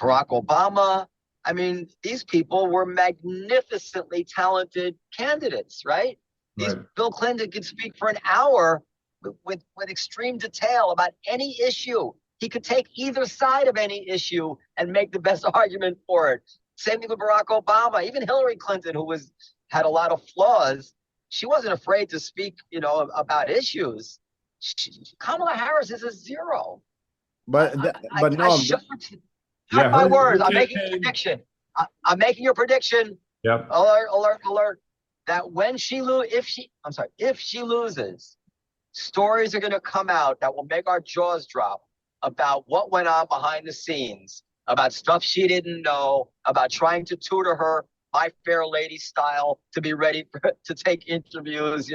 Barack Obama. I mean, these people were magnificently talented candidates, right? Bill Clinton could speak for an hour with extreme detail about any issue. He could take either side of any issue and make the best argument for it. Same thing with Barack Obama. Even Hillary Clinton, who had a lot of flaws, she wasn't afraid to speak, about issues. Kamala Harris is a zero. But no, Mark my words. I'm making a prediction. I'm making a prediction. Yep. Alert. That if she loses, stories are going to come out that will make our jaws drop about what went on behind the scenes, about stuff she didn't know, about trying to tutor her My Fair Lady style to be ready to take interviews,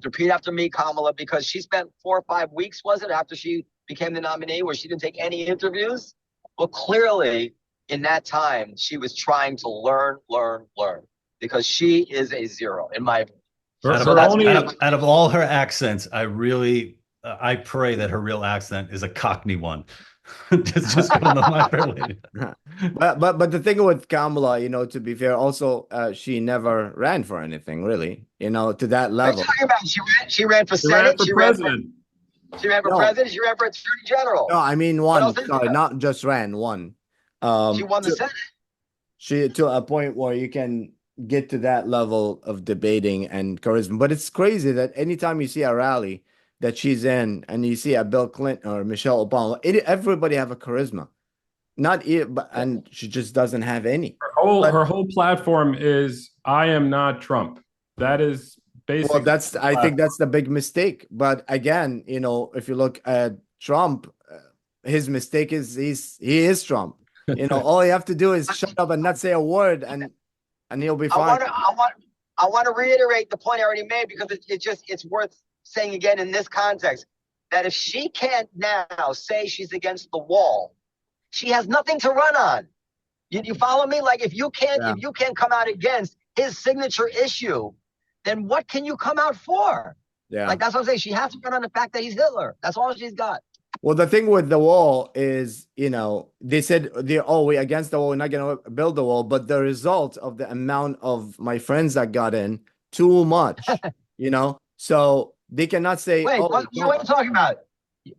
repeat after me, Kamala, because she spent 4 or 5 weeks, was it, after she became the nominee, where she didn't take any interviews? Well, clearly, in that time, she was trying to learn, because she is a zero, in my opinion. Out of all her accents, I really, I pray that her real accent is a Cockney one. just going to My Fair Lady. But the thing with Kamala, to be fair, also she never ran for anything really, to that level. What are you talking about? She ran for Senate. She ran for president. She ran for president. She ran for attorney general. No, I mean one. Sorry, not just ran one. She won the Senate. She to a point where you can get to that level of debating and charisma. But it's crazy that anytime you see a rally that she's in and you see a Bill Clinton or Michelle Obama, everybody have a charisma. And she just doesn't have any. Her whole platform is I am not Trump. That is basically. Well, I think that's the big mistake. But again, if you look at Trump, his mistake is he is Trump. All you have to do is shut up and not say a word, and he'll be fine. I want to reiterate the point I already made, because it's worth saying again in this context, that if she can't now say she's against the wall, she has nothing to run on. You follow me? Like, if you can't come out against his signature issue, then what can you come out for? Yeah. Like, that's what I'm saying. She has to run on the fact that he's Hitler. That's all she's got. Well, the thing with the wall is, they said we're against the wall, we're not going to build the wall, but the result of the amount of my friends that got in, too much, so they cannot say, wait, what are you talking about?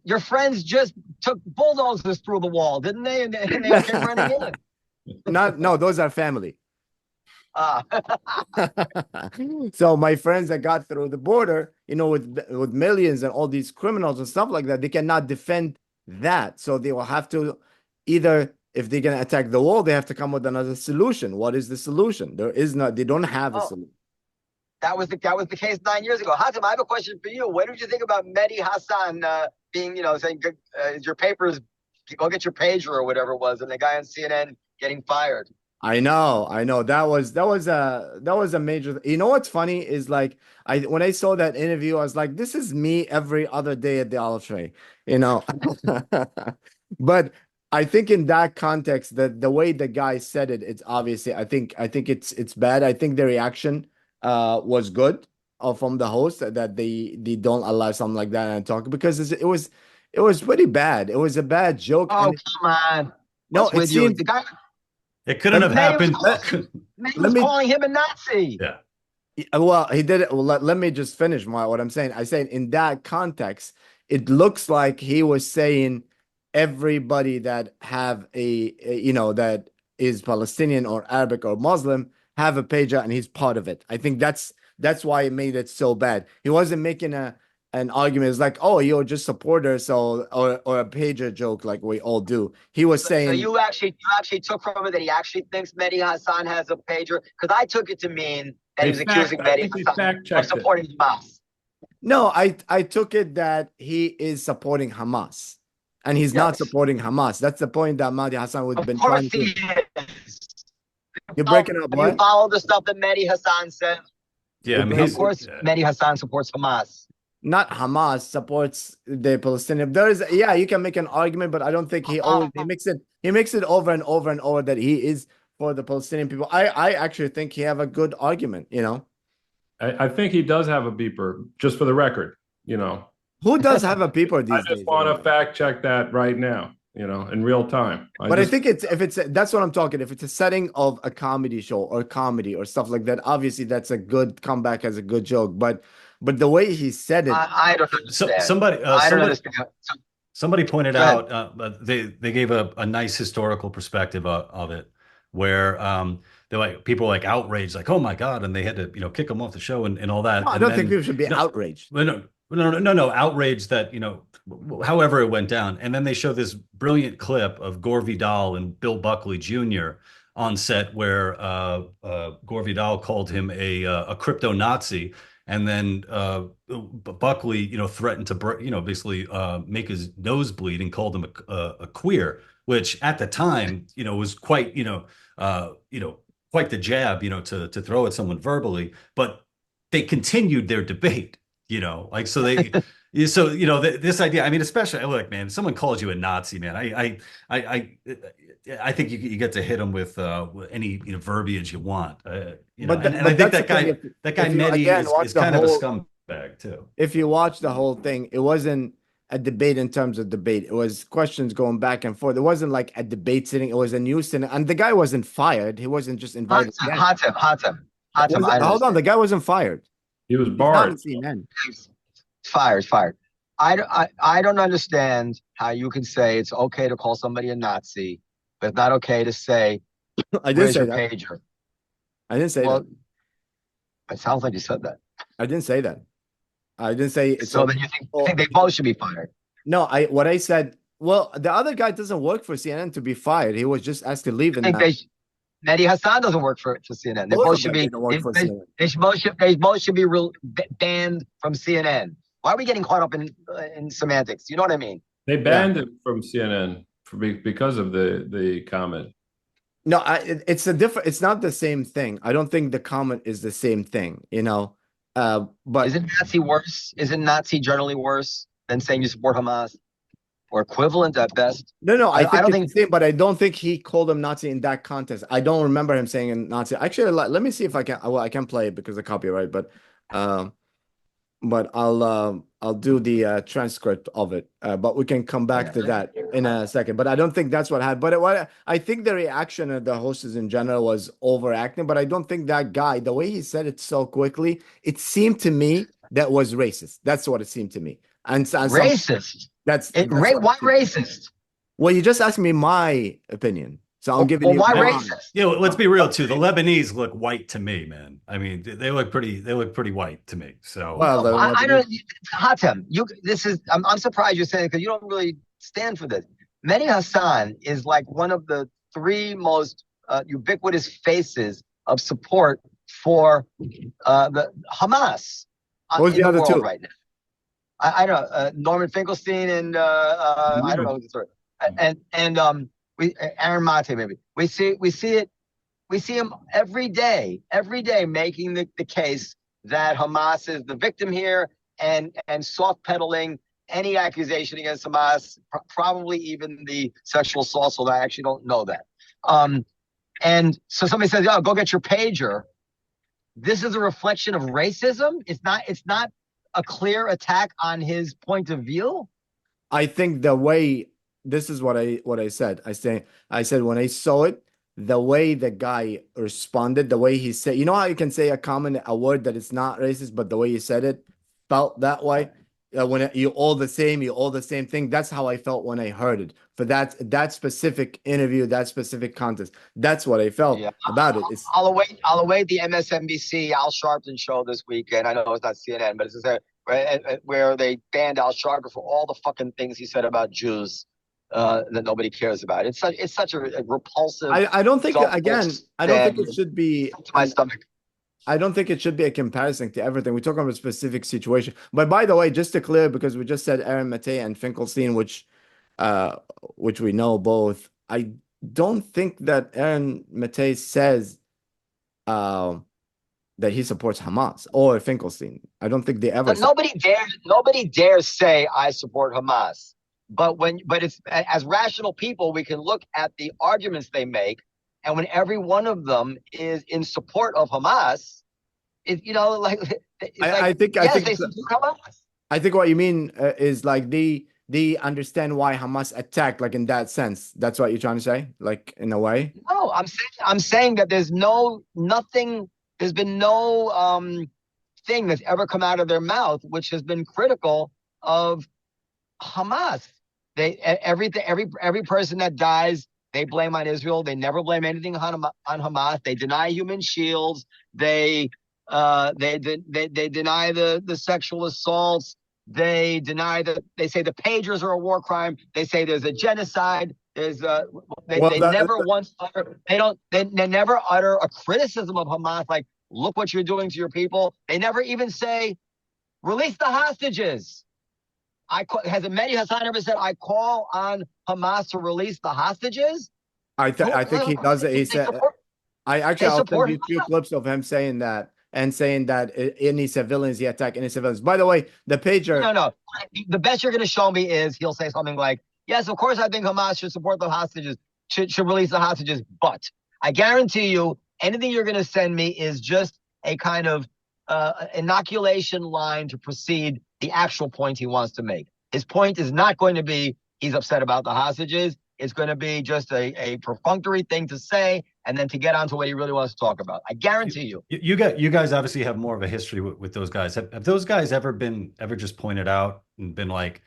Your friends just took bulldozers through the wall, didn't they? And they came running in. No, those are family. So my friends that got through the border, with millions and all these criminals and stuff like that, they cannot defend that. So they will have to either, if they're going to attack the wall, they have to come with another solution. What is the solution? They don't have a solution. That was the case 9 years ago. Hatem, I have a question for you. What did you think about Mehdi Hassan being, saying, your papers, go get your pager or whatever it was, and the guy on CNN getting fired? I know. That was a major. What's funny is, like, when I saw that interview, I was like, this is me every other day at the olive tray, But I think in that context, the way the guy said it, it's obviously, I think it's bad. I think the reaction was good from the host that they don't allow something like that and talk because it was pretty bad. It was a bad joke. Oh, And come on. no, What's it with you? seemed The guy, It couldn't have happened. Manny let was me- calling him a Nazi. Yeah. well, he did it. Well, let me just finish what I'm saying. I said in that context, it looks like he was saying everybody that have that is Palestinian or Arabic or Muslim have a pager and he's part of it. I think that's why it made it so bad. He wasn't making an argument. It's like, oh, you're just supporters, so or a pager joke like we all do. He was saying, So you actually took from it that he actually thinks Mehdi Hassan has a pager? Because I took it to mean that he was accusing Mehdi Hassan of supporting Hamas. no, I took it that he is supporting Hamas. And he's not supporting Hamas. That's the point that Mehdi Hassan would have been trying to. Of course he is. You're breaking up, Have what? you follow the stuff that Mehdi Hassan said? Yeah, I mean, Of course, Mehdi Hassan supports Hamas. Not Hamas supports the Palestinian. There is, yeah, you can make an argument, but I don't think he makes it over and over and over that he is for the Palestinian people. I actually think he have a good argument, I think he does have a beeper, just for the record, Who does have a beeper these I days? just want to fact check that right now, in real time. I think that's what I'm talking. If it's a setting of a comedy show or comedy or stuff like that, obviously that's a good comeback as a good joke. But the way he said it, I don't understand. I don't understand. Somebody pointed out they gave a nice historical perspective of it, where they're like people were like outraged, like, oh my God, and they had to kick him off the show and all that. no, I don't think people should be outraged. No, outraged that however it went down, and then they show this brilliant clip of Gore Vidal and Bill Buckley Jr. on set where Gore Vidal called him a crypto Nazi. And then Buckley, threatened to, basically make his nose bleed and called him a queer, which at the time, was quite, quite the jab, to throw at someone verbally. But they continued their debate, so they, this idea. I mean, especially look, man, if someone calls you a Nazi, man, I think you get to hit them with any verbiage you want, But I think that guy Mendy is kind of a scumbag too. If you watch the whole thing, it wasn't a debate in terms of debate. It was questions going back and forth. It wasn't like a debate sitting. It was a news sitting, and the guy wasn't fired. He wasn't just invited. Hatem. Hold on, the guy wasn't fired. He was barred. Fired. I don't understand how you can say it's okay to call somebody a Nazi, but it's not okay to say, I didn't say that. Pager. I didn't say that. It sounds like you said that. I didn't say that. I didn't say it's so. Then you think they both should be fired? No, what I said. Well, the other guy doesn't work for CNN to be fired. He was just asked to leave. Mehdi Hassan doesn't work for CNN. They both should be. They both should be banned from CNN. Why are we getting caught up in semantics? You know what I mean? They banned him from CNN because of the comment. No, it's a different. It's not the same thing. I don't think the comment is the same thing. But isn't Nazi worse? Isn't Nazi generally worse than saying you support Hamas, or equivalent at best? No. I don't think it's the same, but I don't think he called him Nazi in that context. I don't remember him saying Nazi. Actually, let me see if I can. Well, I can play it because of copyright, but I'll do the transcript of it. But we can come back to that in a second. But I don't think that's what happened. But I think the reaction of the hosts in general was overacting. But I don't think that guy, the way he said it so quickly, it seemed to me that was racist. That's what it seemed to me. And racist. Why racist? Well, you just asked me my opinion. So I'm giving you. Why racist? Let's be real too. The Lebanese look white to me, man. I mean, they look pretty white to me. So I don't. Hatem, I'm surprised you're saying it because you don't really stand for this. Mehdi Hassan is like one of the three most ubiquitous faces of support for the Hamas. What was the other two right now? I don't know. Norman Finkelstein and I don't know the third. And Aaron Mate, maybe. We see him every day making the case that Hamas is the victim here and soft pedaling any accusation against Hamas, probably even the sexual assault, although I actually don't know that. And so somebody says, oh, go get your pager. this is a reflection of racism? It's not a clear attack on his point of view? I think the way, this is what I said. I said when I saw it, the way the guy responded, the way he said, you know how you can say a word that is not racist, but the way he said it felt that way. When you all the same thing. That's how I felt when I heard it. For that specific interview, that specific contest. That's what I felt about it. I'll await the MSNBC Al Sharpton show this weekend. I know it's not CNN, but it's where they banned Al Sharpton for all the fucking things he said about Jews that nobody cares about. It's such a repulsive. I don't think it should be to my stomach. I don't think it should be a comparison to everything. We're talking about a specific situation. But by the way, just to clear, because we just said Aaron Matei and Finkelstein, which we know both. I don't think that Aaron Matei says that he supports Hamas or Finkelstein. I don't think they ever. Nobody dares say I support Hamas. But it's as rational people, we can look at the arguments they make. And when every one of them is in support of Hamas, I think what you mean is like they understand why Hamas attacked, like in that sense. That's what you're trying to say, like in a way. No, I'm saying that there's been no thing that's ever come out of their mouth which has been critical of Hamas. Every person that dies, they blame on Israel. They never blame anything on Hamas. They deny human shields. They deny the sexual assaults. They deny they say the pagers are a war crime. They say there's a genocide. They never utter a criticism of Hamas like, look what you're doing to your people. They never even say, release the hostages. Has Mendy Hassan ever said, I call on Hamas to release the hostages? I think he does it. He said, I'll send you a few clips of him saying that and saying that any civilians, he attack any civilians. By the way, the pager. No. The best you're going to show me is he'll say something like, yes, of course, I think Hamas should support the hostages, should release the hostages. But I guarantee you, anything you're going to send me is just a kind of inoculation line to precede the actual point he wants to make. His point is not going to be he's upset about the hostages. It's going to be just a perfunctory thing to say and then to get on to what he really wants to talk about. I guarantee you. You guys obviously have more of a history with those guys. Have those guys ever just pointed out and been like,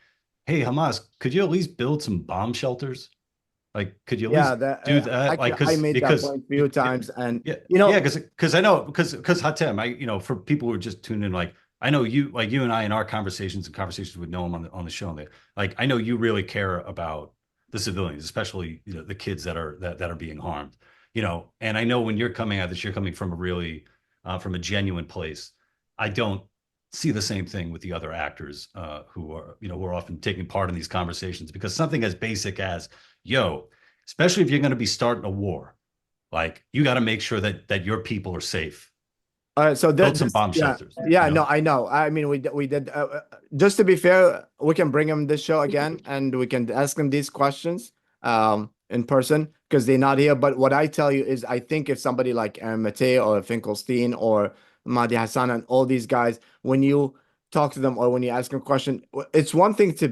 hey, Hamas, could you at least build some bomb shelters? Like, could you at least do that? I made that point a few times, and because I know because Hatem, for people who are just tuned in, like I know you and I in our conversations with Noam on the show, like I know you really care about the civilians, especially the kids that are being harmed, and I know when you're coming at this, you're coming from a really from a genuine place. I don't see the same thing with the other actors who are often taking part in these conversations, because something as basic as especially if you're going to be starting a war, like you got to make sure that your people are safe. So build some bomb shelters. No, I know. I mean, we did. Just to be fair, we can bring him this show again, and we can ask him these questions in person because they're not here. But what I tell you is, I think if somebody like Aaron Matei or Finkelstein or Mendy Hassan and all these guys, when you talk to them or when you ask them a question, it's one thing to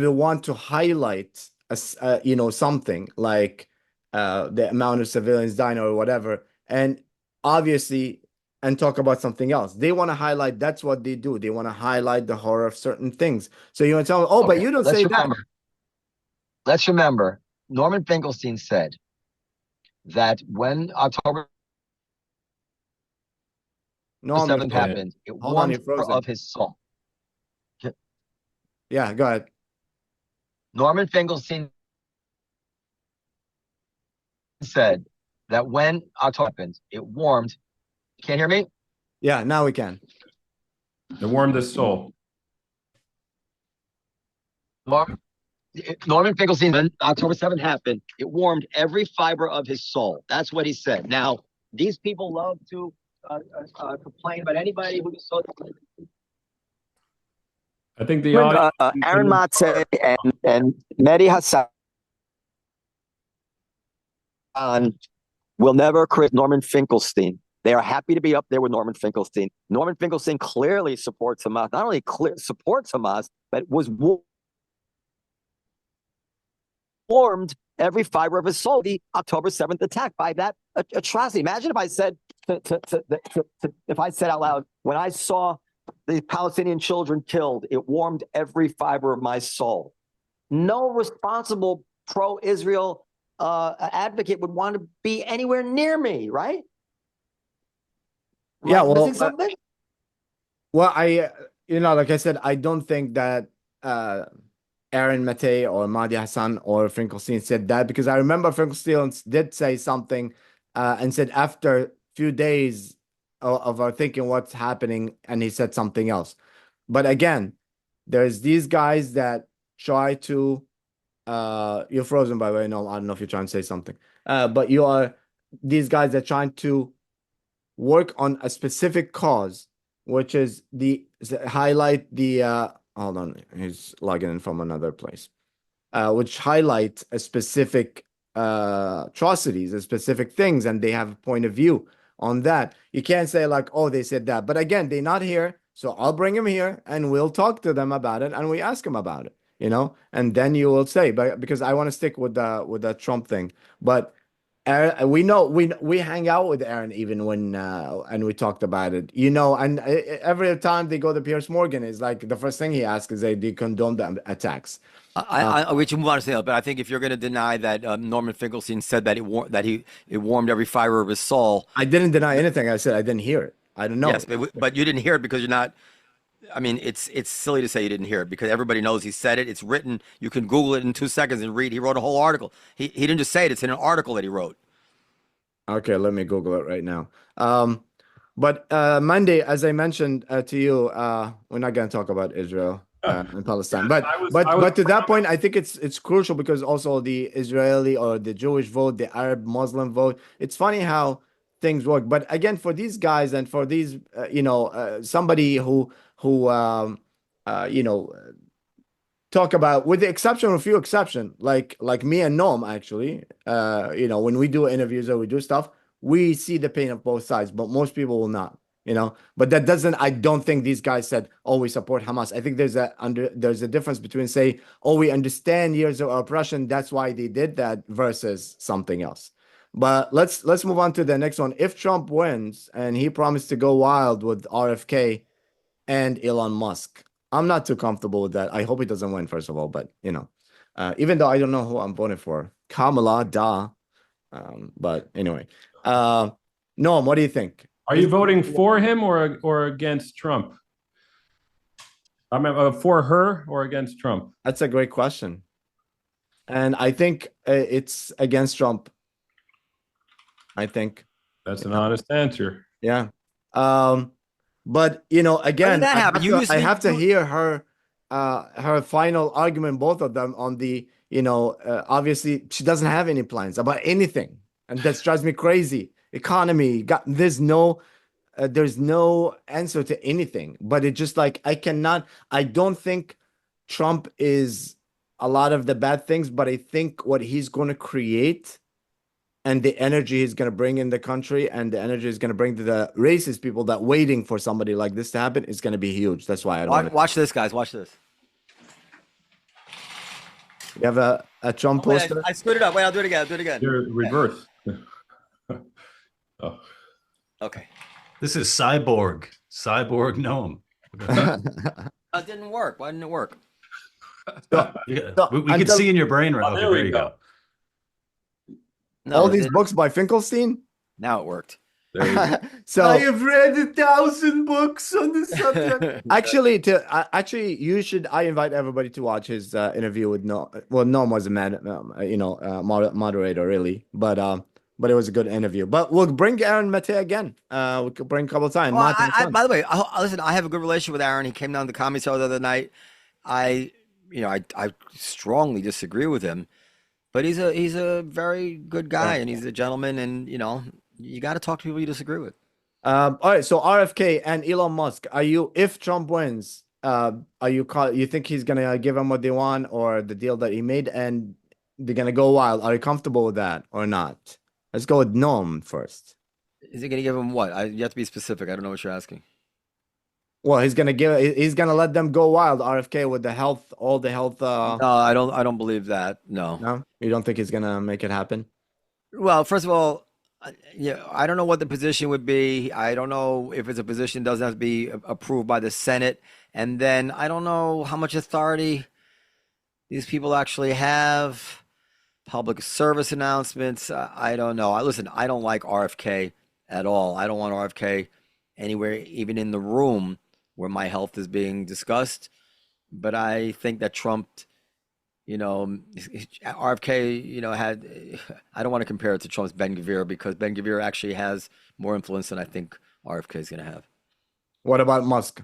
want to highlight something like the amount of civilians dying or whatever, and obviously, and talk about something else. They want to highlight, that's what they do. They want to highlight the horror of certain things. So you want to tell them, but you don't say that. Let's remember, Norman Finkelstein said that when October 7th happened, it warmed of his soul. Yeah, go ahead. Norman Finkelstein said that when October happened, it warmed. Can't hear me? Yeah, now we can. It warmed his soul. Norman Finkelstein, when October 7th happened, it warmed every fiber of his soul. That's what he said. Now, these people love to complain about anybody who is so. I think the Aaron Matei and Mendy Hassan will never criticize Norman Finkelstein. They are happy to be up there with Norman Finkelstein. Norman Finkelstein clearly supports Hamas. Not only supports Hamas, but was warmed every fiber of his soul the October 7th attack by that atrocity. Imagine if I said if I said out loud, when I saw the Palestinian children killed, it warmed every fiber of my soul. No responsible pro-Israel advocate would want to be anywhere near me, right? Yeah, Am I well, missing something? well, like I said, I don't think that Aaron Matei or Mahdi Hassan or Finkelstein said that, because I remember Finkelstein did say something and said after a few days of our thinking what's happening, and he said something else. But again, there's these guys that try to you're frozen, by the way. No, I don't know if you're trying to say something. But you are these guys that are trying to work on a specific cause, which is highlight the hold on, he's logging in from another place. Which highlight a specific atrocities, a specific things, and they have a point of view on that. You can't say like, oh, they said that. But again, they're not here, so I'll bring them here and we'll talk to them about it and we ask them about it, and then you will say, but because I want to stick with the Trump thing. But Aaron, we hang out with Aaron even when and we talked about it, and every time they go to Piers Morgan, is like the first thing he asks is they condone the attacks. We should move on to something else, but I think if you're going to deny that Norman Finkelstein said that it warmed every fiber of his soul. I didn't deny anything. I said I didn't hear it. I don't know. Yes, but you didn't hear it because you're not. I mean, it's silly to say you didn't hear it because everybody knows he said it. It's written. You can Google it in 2 seconds and read. He wrote a whole article. He didn't just say it. It's in an article that he wrote. Okay, let me Google it right now. But Monday, as I mentioned to you, we're not going to talk about Israel and Palestine. But to that point, I think it's crucial because also the Israeli or the Jewish vote, the Arab Muslim vote. It's funny how things work. But again, for these guys and for these, somebody who talk about, with the exception of a few exceptions, like me and Noam, actually, when we do interviews or we do stuff, we see the pain of both sides, but most people will not, but that doesn't, I don't think these guys said, oh, we support Hamas. I think there's a difference between say, oh, we understand years of oppression, that's why they did that, versus something else. But let's move on to the next one. If Trump wins and he promised to go wild with RFK and Elon Musk, I'm not too comfortable with that. I hope he doesn't win, first of all, but even though I don't know who I'm voting for, Kamala, but anyway, Noam, what do you think? Are you voting for him or against Trump? I mean, for her or against Trump? That's a great question, and I think it's against Trump. I think that's an honest answer. Yeah. But again, I have to hear her final argument, both of them, on the obviously she doesn't have any plans about anything, and that drives me crazy. Economy, there's no answer to anything. But it's just like I don't think Trump is a lot of the bad things, but I think what he's going to create and the energy he's going to bring in the country and the energy he's going to bring to the racist people that waiting for somebody like this to happen is going to be huge. That's why I don't watch this, guys. Watch this. You have a Trump poster? I screwed it up. Wait, I'll do it again. You're reverse. Oh. Okay. This is Cyborg Noam. It didn't work. Why didn't it work? We could see in your brain right. There you go. No, all these books by Finkelstein? Now it worked. So I have read 1,000 books on this subject. Actually, you should. I invite everybody to watch his interview with Noam. Well, Noam was a moderator, really, but it was a good interview. But we'll bring Aaron Matei again. We could bring a couple of times. Well, by the way, listen. I have a good relationship with Aaron. He came down to the comedy show the other night. I strongly disagree with him. But he's a very good guy, and he's a gentleman, and you got to talk to people you disagree with. All right, so RFK and Elon Musk, if Trump wins, you think he's gonna give them what they want or the deal that he made, and they're gonna go wild? Are you comfortable with that or not? Let's go with Noam first. Is he going to give him what? You have to be specific. I don't know what you're asking. Well, he's gonna let them go wild, RFK, with the health, all the health. No, I don't believe that. No. No, you don't think he's gonna make it happen? Well, first of all, yeah, I don't know what the position would be. I don't know if it's a position that doesn't have to be approved by the Senate. And then I don't know how much authority these people actually have. Public service announcements. I don't know. Listen, I don't like RFK at all. I don't want RFK anywhere, even in the room where my health is being discussed. But I think that Trump, RFK, had, I don't want to compare it to Trump's Ben Gvir, because Ben Gvir actually has more influence than I think RFK is going to have. What about Musk?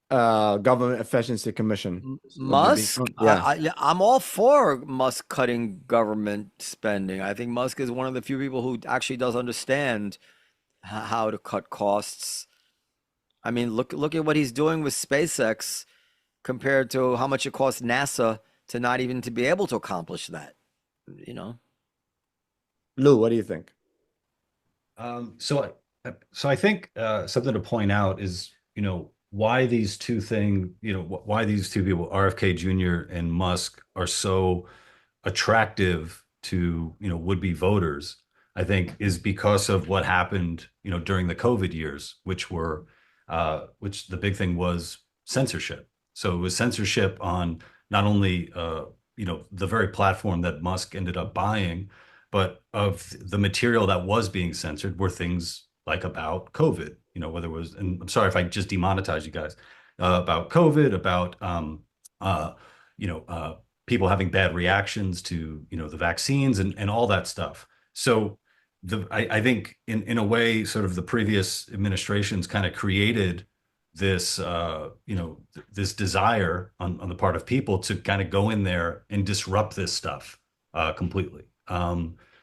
Government Efficiency Commission. Musk? Yeah. I'm all for Musk cutting government spending. I think Musk is one of the few people who actually does understand how to cut costs. I mean, look at what he's doing with SpaceX compared to how much it costs NASA to not even to be able to accomplish that. Lou, what do you think? So I think something to point out is, why these two why these two people, RFK Jr. and Musk, are so attractive to, would-be voters, I think, is because of what happened, during the COVID years, which the big thing was censorship. So it was censorship on not only, the very platform that Musk ended up buying, but of the material that was being censored were things like about COVID, whether it was, and I'm sorry if I just demonetize you guys, about COVID, about, people having bad reactions to, the vaccines and all that stuff. So I think in a way, sort of the previous administrations kind of created this, this desire on the part of people to kind of go in there and disrupt this stuff completely.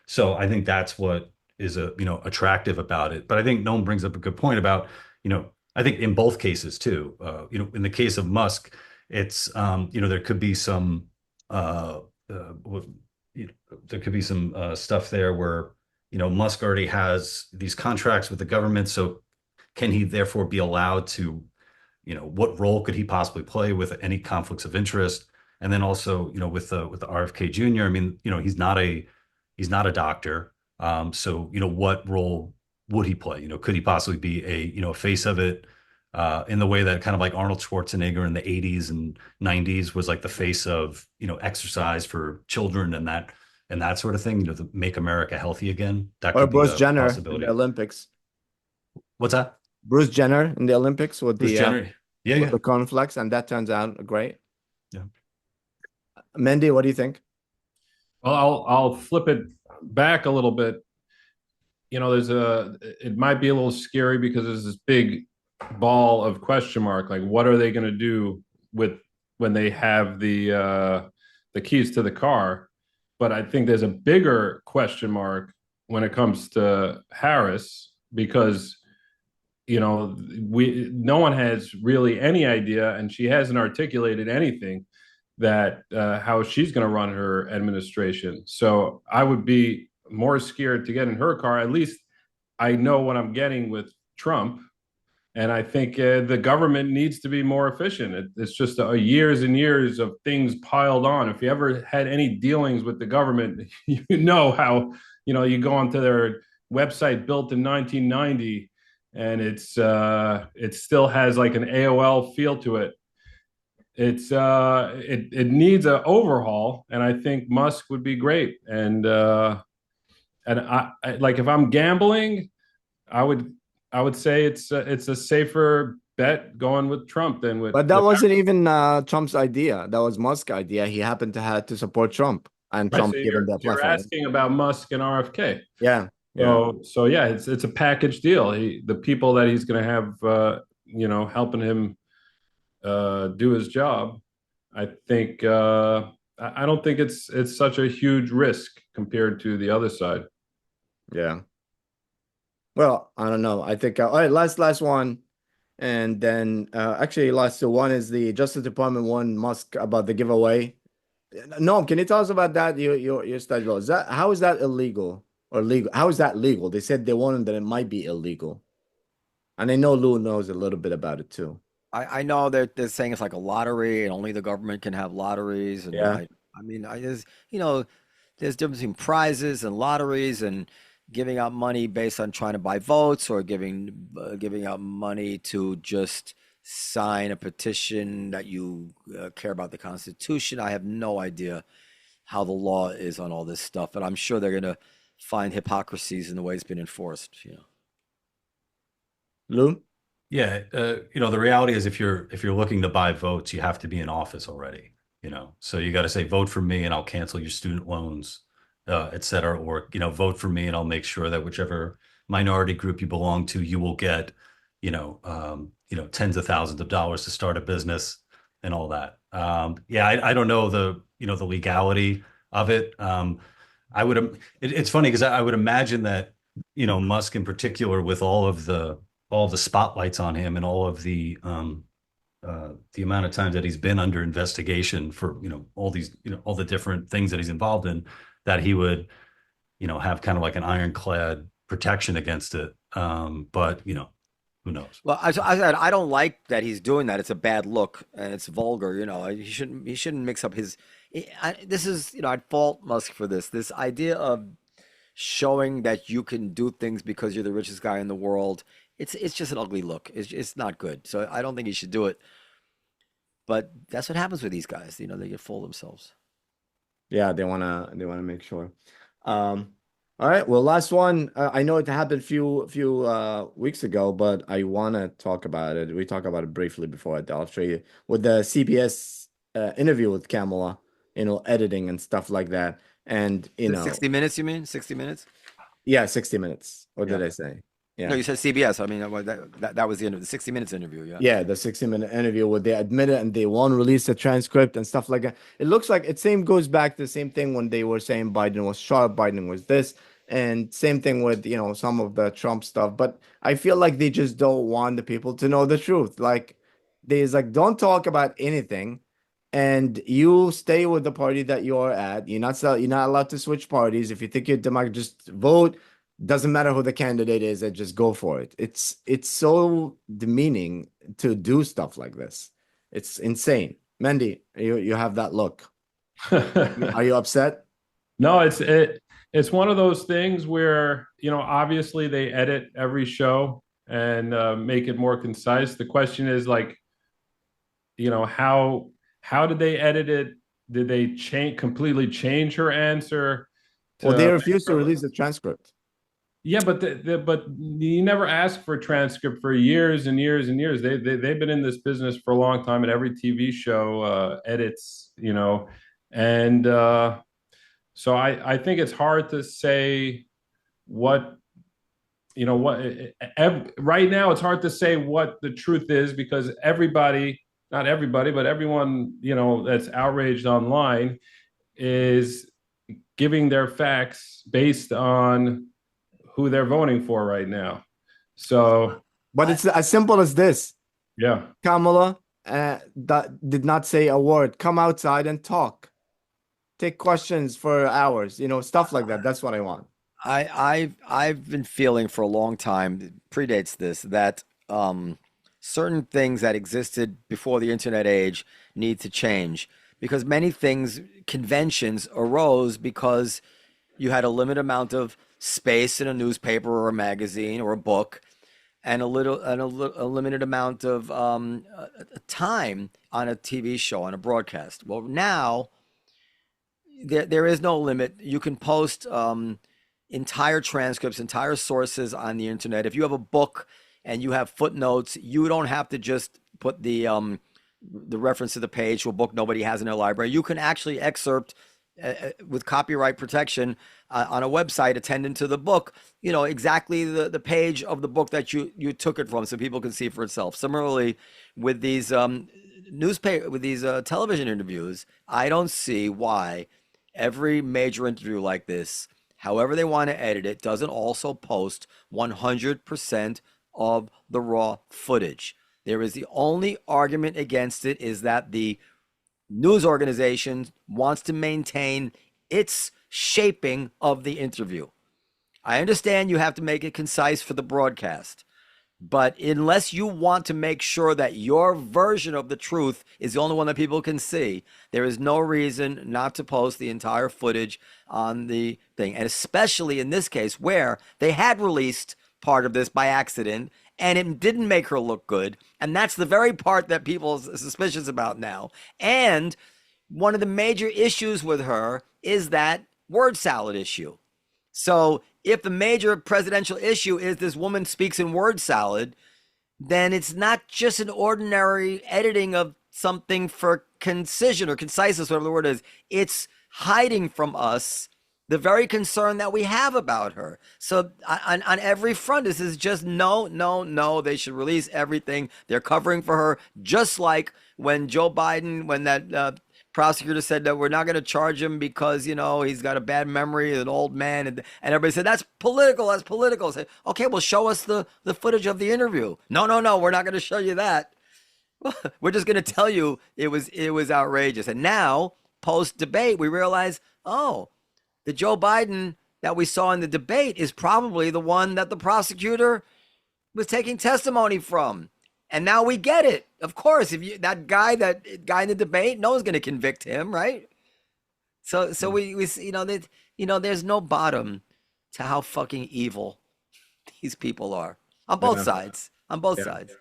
So I think that's what is attractive about it. But I think Noam brings up a good point about, I think in both cases too, in the case of Musk, it's, there could be some, there could be some stuff there where, Musk already has these contracts with the government. So can he therefore be allowed to, what role could he possibly play with any conflicts of interest? And then also, with the RFK Jr., I mean, he's not a doctor. So, what role would he play? Could he possibly be a face of it, in the way that kind of like Arnold Schwarzenegger in the 80s and 90s was like the face of, exercise for children and that sort of thing, to make America healthy again. That Or could be Bruce a Jenner in possibility. the Olympics. What's that? Bruce Jenner in the Olympics with Bruce Jenner. with the cornflakes, and that turns out great. Yeah. Mendy, what do you think? Well, I'll flip it back a little bit. It might be a little scary because there's this big ball of question mark. Like, what are they going to do when they have the keys to the car? But I think there's a bigger question mark when it comes to Harris, because no one has really any idea, and she hasn't articulated anything that how she's going to run her administration. So I would be more scared to get in her car. At least I know what I'm getting with Trump. And I think the government needs to be more efficient. It's just years and years of things piled on. If you ever had any dealings with the government, you know how, you go onto their website built in 1990, and it still has like an AOL feel to it. It needs an overhaul, and I think Musk would be great. And I like, if I'm gambling, I would say it's a safer bet going with Trump than with. But that wasn't even Trump's idea. That was Musk's idea. He happened to have to support Trump, and Right, Trump so gave him that you're platform. asking about Musk and RFK. Yeah. So yeah, it's a package deal. The people that he's going to have, helping him do his job, I think. I don't think it's such a huge risk compared to the other side. Yeah. Well, I don't know. I think all right, last one. And then actually last two. One is the Justice Department one, Musk, about the giveaway. No, can you tell us about that? Your study law. How is that illegal? or legal? How is that legal? They said they warned that it might be illegal. And I know Lou knows a little bit about it too. I know they're saying it's like a lottery and only the government can have lotteries. And Yeah. I mean, there's, there's difference between prizes and lotteries and giving out money based on trying to buy votes or giving out money to just sign a petition that you care about the Constitution. I have no idea how the law is on all this stuff, but I'm sure they're going to find hypocrisies in the way it's been enforced. Lou? Yeah, the reality is if you're looking to buy votes, you have to be in office already, So you got to say, vote for me and I'll cancel your student loans, et cetera, or, vote for me and I'll make sure that whichever minority group you belong to, you will get, tens of thousands of dollars to start a business and all that. I don't know the legality of it. It's funny because I would imagine that, Musk in particular, with all the spotlights on him and all of the amount of times that he's been under investigation for, all these, all the different things that he's involved in, that he would, have kind of like an ironclad protection against it. But, who knows? Well, I said I don't like that he's doing that. It's a bad look and it's vulgar. He shouldn't mix up his. This is I'd fault Musk for this. This idea of showing that you can do things because you're the richest guy in the world. It's just an ugly look. It's not good. So I don't think he should do it. But that's what happens with these guys. They get full of themselves. Yeah, they wanna make sure. All right. Well, last one. I know it happened few weeks ago, but I wanna talk about it. We talked about it briefly before. I'll show you with the CBS interview with Kamala. Editing and stuff like that. And 60 Minutes. You mean 60 Minutes? Yeah, 60 Minutes. What Yeah. did I say? Yeah. No, you said CBS. I mean, that was the end of the 60 Minutes interview. Yeah. Yeah, the 60-minute interview where they admitted and they won't release the transcript and stuff like that. It looks like it goes back to the same thing when they were saying Biden was sharp, Biden was this, and same thing with some of the Trump stuff. But I feel like they just don't want the people to know the truth. Like don't talk about anything, and you stay with the party that you're at. You're not allowed to switch parties. If you think you're Democrat, just vote. Doesn't matter who the candidate is, and just go for it. It's so demeaning to do stuff like this. It's insane. Mendy, you have that look. Are you upset? No, it's one of those things where obviously they edit every show and make it more concise. The question is how did they edit it? Did they completely change her answer? Well, they refused to release the transcript. Yeah, but but you never ask for a transcript for years and years and years. They've been in this business for a long time, and every TV show edits, and so I think it's hard to say what right now. It's hard to say what the truth is because not everybody, but everyone that's outraged online is giving their facts based on who they're voting for right now. So, but it's as simple as this. Yeah. Kamala did not say a word. Come outside and talk. Take questions for hours, stuff like that. That's what I want. I've been feeling for a long time, it predates this, that certain things that existed before the internet age need to change because many conventions arose because you had a limited amount of space in a newspaper or a magazine or a book, and a limited amount of time on a TV show, on a broadcast. Well, now there is no limit. You can post entire transcripts, entire sources on the internet. If you have a book and you have footnotes, you don't have to just put the reference to the page to a book nobody has in their library. You can actually excerpt with copyright protection on a website attendant to the book, exactly the page of the book that you took it from, so people can see for itself. Similarly, with these television interviews, I don't see why every major interview like this, however they want to edit it, doesn't also post 100% of the raw footage. There is the only argument against it is that the news organization wants to maintain its shaping of the interview. I understand you have to make it concise for the broadcast, but unless you want to make sure that your version of the truth is the only one that people can see, there is no reason not to post the entire footage on the thing. And especially in this case where they had released part of this by accident and it didn't make her look good. And that's the very part that people are suspicious about now. And one of the major issues with her is that word salad issue. So if the major presidential issue is this woman speaks in word salad, then it's not just an ordinary editing of something for concision or conciseness, whatever the word is. It's hiding from us the very concern that we have about her. So on every front, this is just no. They should release everything. They're covering for her, just like when Joe Biden, when that prosecutor said that we're not going to charge him because, you know, he's got a bad memory, an old man. And everybody said, that's political. That's political. Say, okay, well, show us the footage of the interview. No, we're not going to show you that. We're just going to tell you it was outrageous. And now, post-debate, we realize, oh, the Joe Biden that we saw in the debate is probably the one that the prosecutor was taking testimony from. And now we get it. Of course, if that guy in the debate, no one's going to convict him, right? So we there's no bottom to how fucking evil these people are on both sides. On both sides.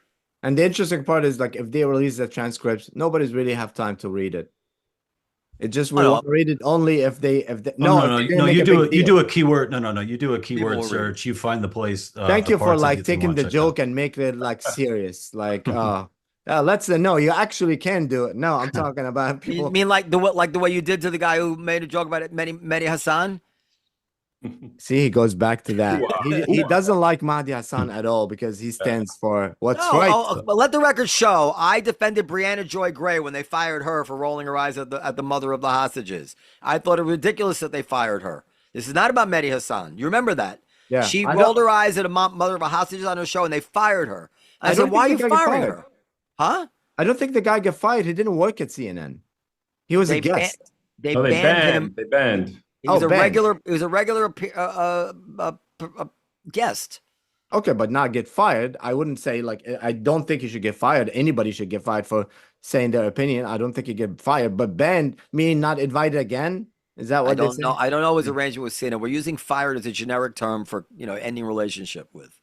And the interesting part is, like, if they release the transcripts, nobody's really have time to read it. It just will read it only if they no. You do a keyword. No. You do a keyword search. You find the place. Thank you for like taking the joke and making it like serious. Like, let's no. You actually can do it. No, I'm talking about people. You mean like the way you did to the guy who made a joke about it, Mehdi Hassan? See, he goes back to that. Wow. He doesn't like Mehdi Hassan at all because he stands for what's right. But let the record show, I defended Brianna Joy Gray when they fired her for rolling her eyes at the mother of the hostages. I thought it ridiculous that they fired her. This is not about Mehdi Hassan. You remember that? Yeah. She rolled her eyes at a mother of a hostages on her show, and they fired her. I said, why are you firing her? Huh? I don't think the guy got fired. He didn't work at CNN. He was a guest. They banned him. They banned. He was a regular guest. Okay, but not get fired. I wouldn't say, like, I don't think you should get fired. Anybody should get fired for saying their opinion. I don't think you get fired. But banned, meaning not invited again? Is that what I don't know. I don't know his arrangement with CNN. We're using fired as a generic term for, ending relationship with.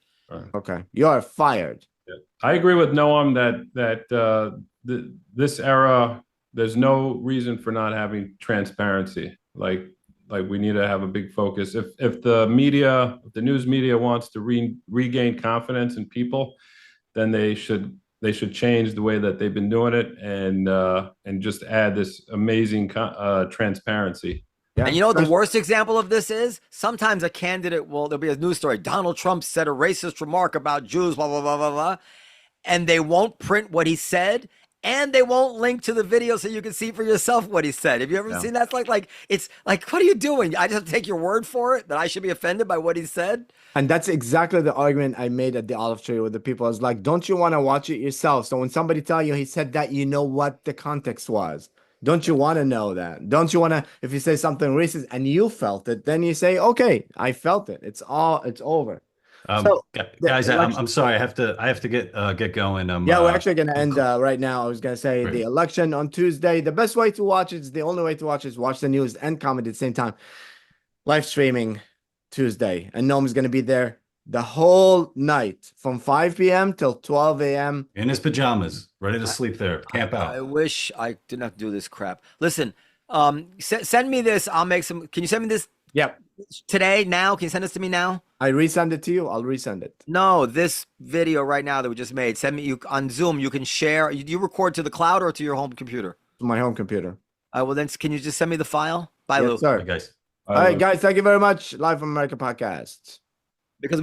Okay, you are fired. I agree with Noam that this era, there's no reason for not having transparency. Like we need to have a big focus. If the media, if the news media wants to regain confidence in people, then they should change the way that they've been doing it and just add this amazing transparency. Yeah. And the worst example of this is sometimes a candidate there'll be a news story. Donald Trump said a racist remark about Jews, blah, blah, blah, blah, blah. And they won't print what he said. And they won't link to the video so you can see for yourself what he said. Have you ever seen that? It's like, what are you doing? I just have to take your word for it that I should be offended by what he said? And that's exactly the argument I made at the olive tree with the people. I was like, don't you want to watch it yourself? So when somebody tell you he said that, you know what the context was. Don't you want to know that? Don't you want to, if you say something racist and you felt it, then you say, okay, I felt it. It's over. Guys, I'm sorry. I have to get going. We're actually going to end right now. I was going to say the election on Tuesday. The best way to watch it, the only way to watch it is watch the news and comment at the same time. Live streaming Tuesday. And Noam's going to be there the whole night from 5 p.m. till 12 a.m. in his pajamas, ready to sleep there. Camp out. I wish I didn't have to do this crap. Listen, send me this. I'll make some. Can you send me this? Yep. Today, now? Can you send this to me now? I resend it to you. I'll resend it. No, this video right now that we just made. Send me on Zoom. You can share. You record to the cloud or to your home computer? To my home computer. Well, then can you just send me the file? Bye, Lou. Sir. Bye, guys. All right, guys. Thank you very much. Live from America podcast. Because